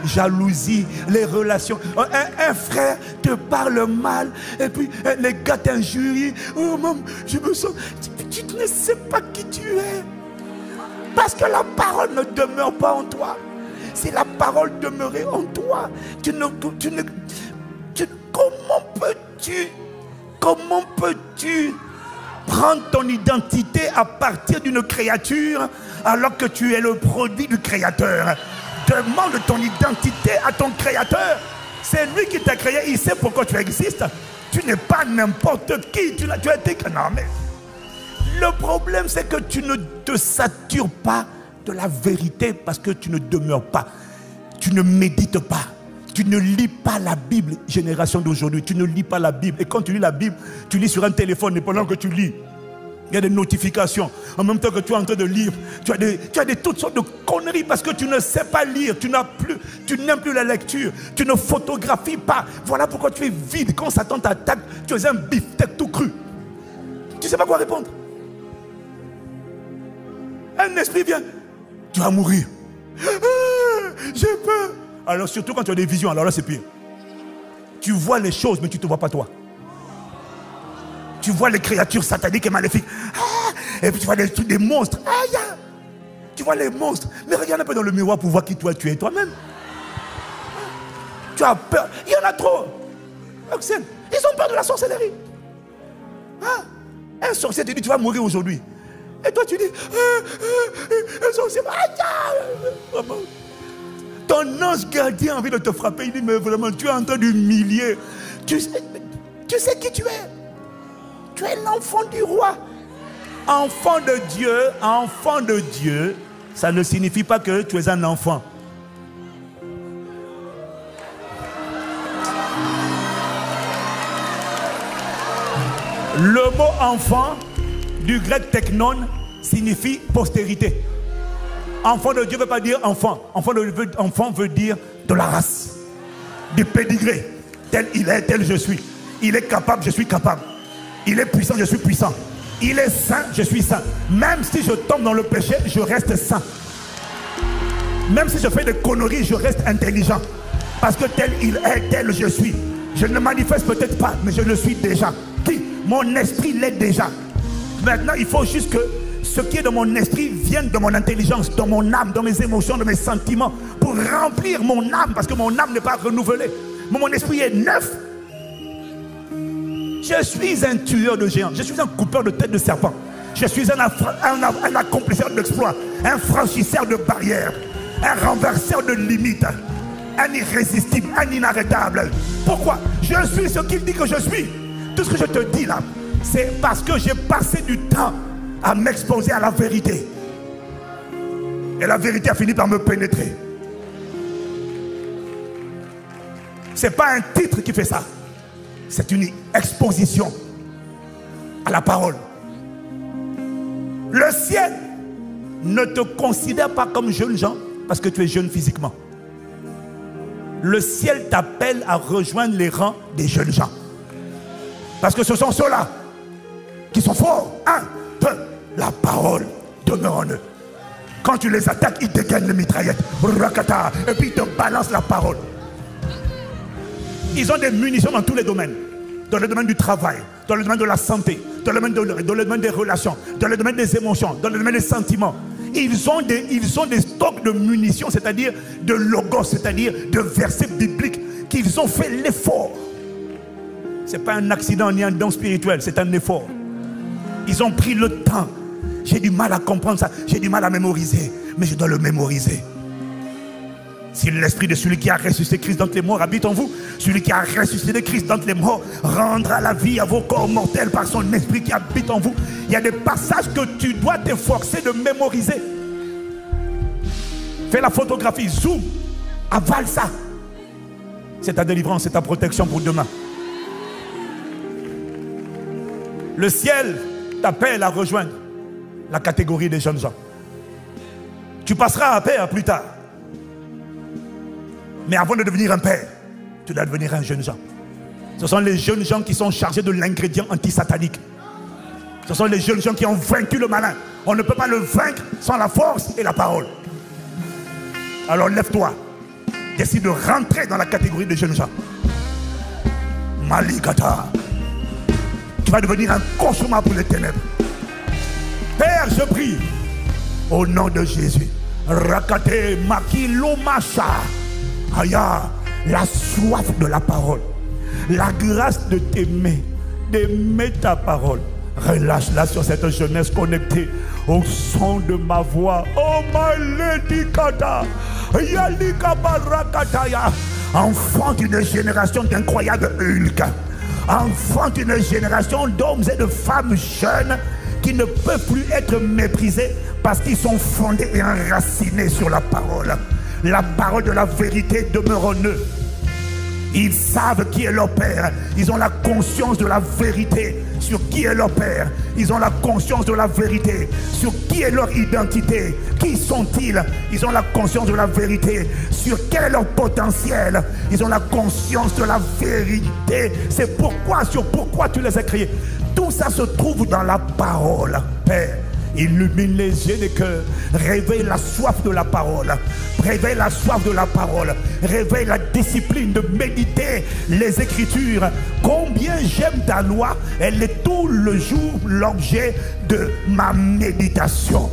jalousie, les relations. Un frère te parle mal et puis les gars t'injurient. Oh maman, je me sens... Tu ne sais pas qui tu es. Parce que la parole ne demeure pas en toi. Si la parole demeurait en toi, comment peux-tu prendre ton identité à partir d'une créature alors que tu es le produit du créateur? Demande ton identité à ton créateur. C'est lui qui t'a créé, il sait pourquoi tu existes. Tu n'es pas n'importe qui, tu as été... Non mais... Le problème c'est que tu ne te satures pas de la vérité parce que tu ne demeures pas. Tu ne médites pas. Tu ne lis pas la Bible, génération d'aujourd'hui. Tu ne lis pas la Bible. Et quand tu lis la Bible, tu lis sur un téléphone. Et pendant que tu lis, il y a des notifications. En même temps que tu es en train de lire, tu as toutes sortes de conneries parce que tu ne sais pas lire. Tu n'aimes plus la lecture. Tu ne photographies pas. Voilà pourquoi tu es vide. Quand Satan t'attaque, tu es un beefsteak tout cru. Tu ne sais pas quoi répondre. Un esprit vient. Tu vas mourir. J'ai peur. Alors surtout quand tu as des visions, alors là c'est pire. Tu vois les choses mais tu ne te vois pas toi. Tu vois les créatures sataniques et maléfiques. Et puis tu vois des trucs, des monstres. Tu vois les monstres. Mais regarde un peu dans le miroir pour voir qui toi tu es toi-même. Tu as peur. Il y en a trop. Ils ont peur de la sorcellerie. Un sorcier te dit tu vas mourir aujourd'hui. Et toi tu dis un sorcier. Ton ange gardien a envie de te frapper. Il dit mais vraiment tu es en train d'humilier. Tu sais qui tu es. Tu es l'enfant du roi. Enfant de Dieu, ça ne signifie pas que tu es un enfant. Le mot enfant, du grec teknon, signifie postérité. Enfant de Dieu ne veut pas dire enfant. Enfant veut dire de la race, du pédigré. Tel il est, tel je suis. Il est capable, je suis capable. Il est puissant, je suis puissant. Il est saint, je suis saint. Même si je tombe dans le péché, je reste saint. Même si je fais des conneries, je reste intelligent. Parce que tel il est, tel je suis. Je ne le manifeste peut-être pas, mais je le suis déjà. Qui? Mon esprit l'est déjà. Maintenant, il faut juste que ce qui est dans mon esprit vienne de mon intelligence, dans mon âme, dans mes émotions, dans mes sentiments, pour remplir mon âme, parce que mon âme n'est pas renouvelée. Mais mon esprit est neuf. Je suis un tueur de géants. Je suis un coupeur de tête de serpent. Je suis un accomplisseur d'exploits, un franchisseur de barrières, un renverseur de limites, un irrésistible, un inarrêtable. Pourquoi? Je suis ce qu'il dit que je suis. Tout ce que je te dis là, c'est parce que j'ai passé du temps à m'exposer à la vérité. Et la vérité a fini par me pénétrer. Ce n'est pas un titre qui fait ça. C'est une exposition à la parole. Le ciel ne te considère pas comme jeune gens parce que tu es jeune physiquement. Le ciel t'appelle à rejoindre les rangs des jeunes gens. Parce que ce sont ceux-là qui sont forts. La parole demeure en eux. Quand tu les attaques, ils dégainent les mitraillettes. Et puis ils te balancent la parole. Ils ont des munitions dans tous les domaines. Dans le domaine du travail, dans le domaine de la santé, dans le domaine des relations, dans le domaine des émotions, dans le domaine des sentiments. Ils ont des stocks de munitions, c'est-à-dire de logos, c'est-à-dire de versets bibliques qu'ils ont fait l'effort. Ce n'est pas un accident ni un don spirituel, c'est un effort. Ils ont pris le temps. J'ai du mal à comprendre ça, j'ai du mal à mémoriser, mais je dois le mémoriser. Si l'esprit de celui qui a ressuscité Christ d'entre les morts habite en vous, celui qui a ressuscité Christ d'entre les morts rendra la vie à vos corps mortels par son esprit qui habite en vous. Il y a des passages que tu dois t'efforcer de mémoriser. Fais la photographie, zoom, avale ça. C'est ta délivrance, c'est ta protection pour demain. Le ciel t'appelle à rejoindre la catégorie des jeunes gens. Tu passeras à père plus tard. Mais avant de devenir un père, tu dois devenir un jeune gens. Ce sont les jeunes gens qui sont chargés de l'ingrédient anti-satanique. Ce sont les jeunes gens qui ont vaincu le malin. On ne peut pas le vaincre sans la force et la parole. Alors lève-toi. Décide de rentrer dans la catégorie des jeunes gens. Malikata. Tu vas devenir un cauchemar pour les ténèbres. Père, je prie au nom de Jésus. Rakate makilomasha. Aya, la soif de la parole, la grâce de d'aimer ta parole. Relâche-la sur cette jeunesse connectée au son de ma voix. Oh my lady Kata, Yalika Barakataya. Enfant d'une génération d'incroyables Hulk. Enfant d'une génération d'hommes et de femmes jeunes qui ne peuvent plus être méprisés parce qu'ils sont fondés et enracinés sur la parole. La parole de la vérité demeure en eux. Ils savent qui est leur père. Ils ont la conscience de la vérité sur qui est leur père. Ils ont la conscience de la vérité sur qui est leur identité. Qui sont-ils? Ils ont la conscience de la vérité sur quel est leur potentiel. Ils ont la conscience de la vérité. C'est pourquoi tu les as créés. Tout ça se trouve dans la parole, Père. Illumine les yeux des cœurs. Réveille la soif de la parole. Réveille la soif de la parole. Réveille la discipline de méditer les Écritures. Combien j'aime ta loi. Elle est tout le jour l'objet de ma méditation.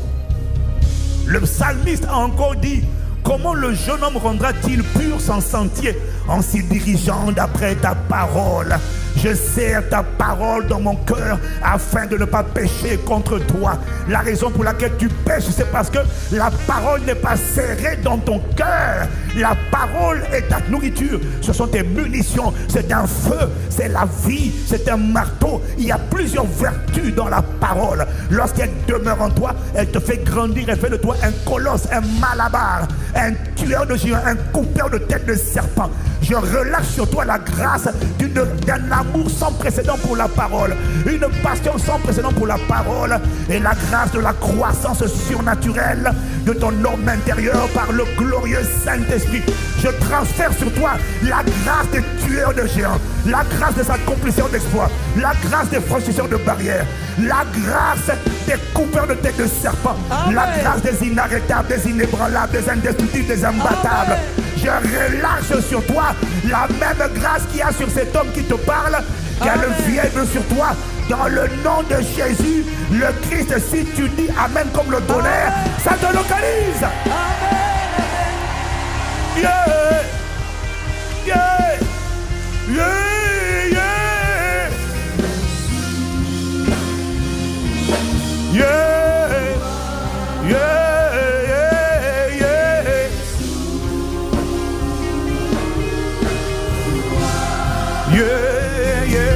Le psalmiste a encore dit: comment le jeune homme rendra-t-il pur son sentier en s'y dirigeant d'après ta parole? Je serre ta parole dans mon cœur afin de ne pas pécher contre toi. La raison pour laquelle tu pêches, c'est parce que la parole n'est pas serrée dans ton cœur. La parole est ta nourriture. Ce sont tes munitions. C'est un feu, c'est la vie, c'est un marteau. Il y a plusieurs vertus dans la parole. Lorsqu'elle demeure en toi, elle te fait grandir. Elle fait de toi un colosse, un malabar, un tueur de géants, un coupeur de tête de serpent. Je relâche sur toi la grâce d'un amour sans précédent pour la parole, une passion sans précédent pour la parole, et la grâce de la croissance surnaturelle de ton homme intérieur par le glorieux Saint-Esprit. Je transfère sur toi la grâce des tueurs de géants, la grâce des accomplisseurs d'exploits, la grâce des franchisseurs de barrières, la grâce des coupeurs de tête de serpent, la grâce des inarrêtables, des inébranlables, des indestructibles, des imbattables. Je relâche sur toi la même grâce qu'il y a sur cet homme qui te parle, qu'elle vienne sur toi dans le nom de Jésus, le Christ. Si tu dis Amen comme le tonnerre, ça te localise. Yeah, yeah, yeah, yeah, yeah, yeah. Yeah, yeah.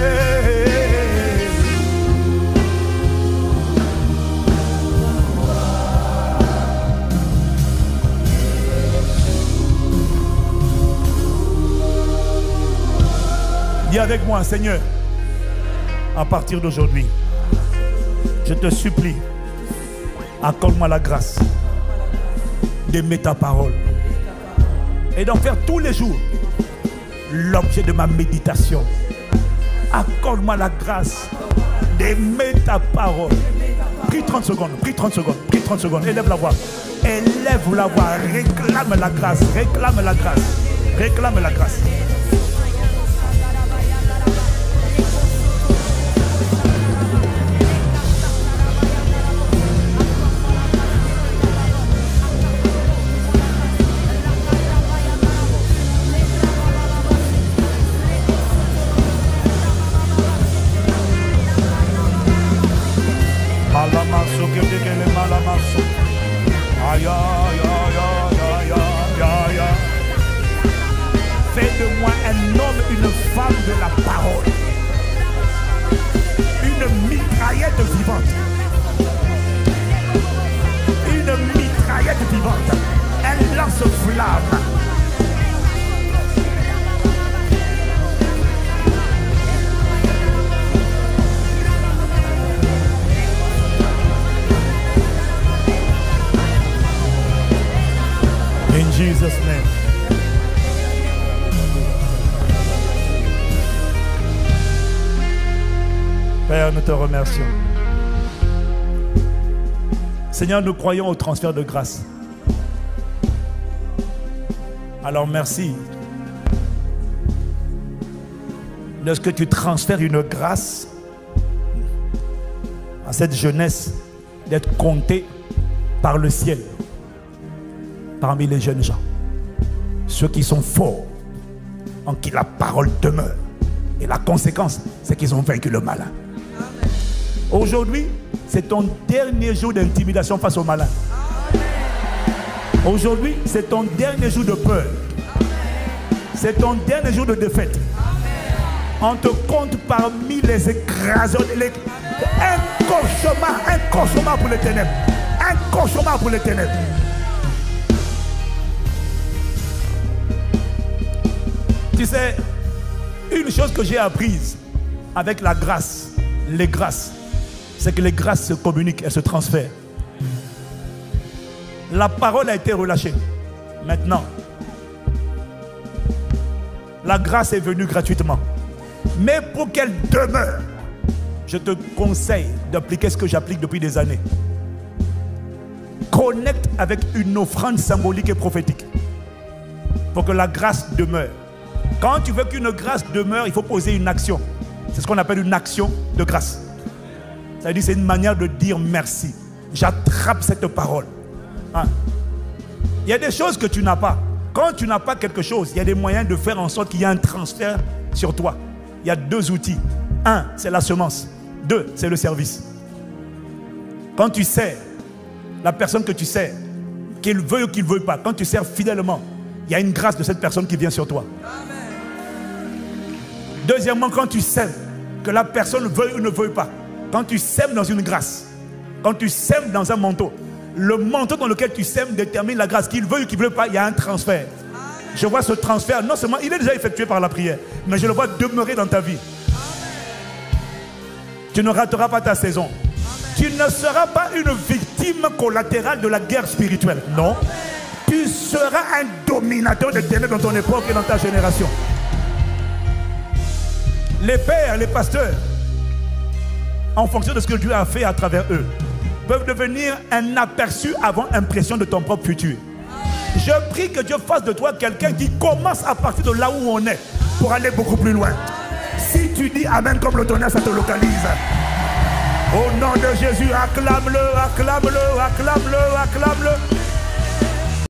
Dis avec moi, Seigneur, à partir d'aujourd'hui, je te supplie, accorde-moi la grâce d'aimer ta parole et d'en faire tous les jours l'objet de ma méditation. Accorde-moi la grâce d'aimer ta parole. Prie 30 secondes, prie 30 secondes, prie 30 secondes. Élève la voix. Élève la voix. Réclame la grâce, réclame la grâce, réclame la grâce. Fais de moi un homme, une femme de la parole, une mitraillette vivante, une mitraillette vivante, un lance-flamme. In Jesus' name. Père, nous te remercions. Seigneur, nous croyons au transfert de grâce. Alors merci de ce que tu transfères une grâce à cette jeunesse d'être comptée par le ciel parmi les jeunes gens, ceux qui sont forts, en qui la parole demeure. Et la conséquence, c'est qu'ils ont vaincu le malin. Aujourd'hui, c'est ton dernier jour d'intimidation face au malin. Aujourd'hui, c'est ton dernier jour de peur. C'est ton dernier jour de défaite. On te compte parmi les écraseurs, un cauchemar pour les ténèbres. Un cauchemar pour les ténèbres. Tu sais, une chose que j'ai apprise avec la grâce, les grâces, c'est que les grâces se communiquent, elles se transfèrent. La parole a été relâchée. Maintenant, la grâce est venue gratuitement. Mais pour qu'elle demeure, je te conseille d'appliquer ce que j'applique depuis des années. Connecte avec une offrande symbolique et prophétique pour que la grâce demeure. Quand tu veux qu'une grâce demeure, il faut poser une action. C'est ce qu'on appelle une action de grâce. Ça veut dire que c'est une manière de dire merci. J'attrape cette parole. Hein? Il y a des choses que tu n'as pas. Quand tu n'as pas quelque chose, il y a des moyens de faire en sorte qu'il y ait un transfert sur toi. Il y a deux outils. Un, c'est la semence. Deux, c'est le service. Quand tu sers, la personne que tu sers, qu'il veuille ou qu'il ne veuille pas, quand tu sers fidèlement, il y a une grâce de cette personne qui vient sur toi. Amen. Deuxièmement, quand tu sèmes, que la personne veuille ou ne veuille pas, quand tu sèmes dans une grâce, quand tu sèmes dans un manteau, le manteau dans lequel tu sèmes détermine la grâce. Qu'il veuille ou qu'il ne veuille pas, il y a un transfert. Amen. Je vois ce transfert, non seulement il est déjà effectué par la prière, mais je le vois demeurer dans ta vie. Tu ne rateras pas ta saison. Tu ne seras pas une victime collatérale de la guerre spirituelle. Non. Tu seras un dominateur de ténèbres dans ton époque et dans ta génération. Les pères, les pasteurs, en fonction de ce que Dieu a fait à travers eux, peuvent devenir un aperçu avant impression de ton propre futur. Je prie que Dieu fasse de toi quelqu'un qui commence à partir de là où on est pour aller beaucoup plus loin. Si tu dis Amen comme le tonnerre, ça te localise. Au nom de Jésus, acclame-le, acclame-le, acclame-le, acclame-le.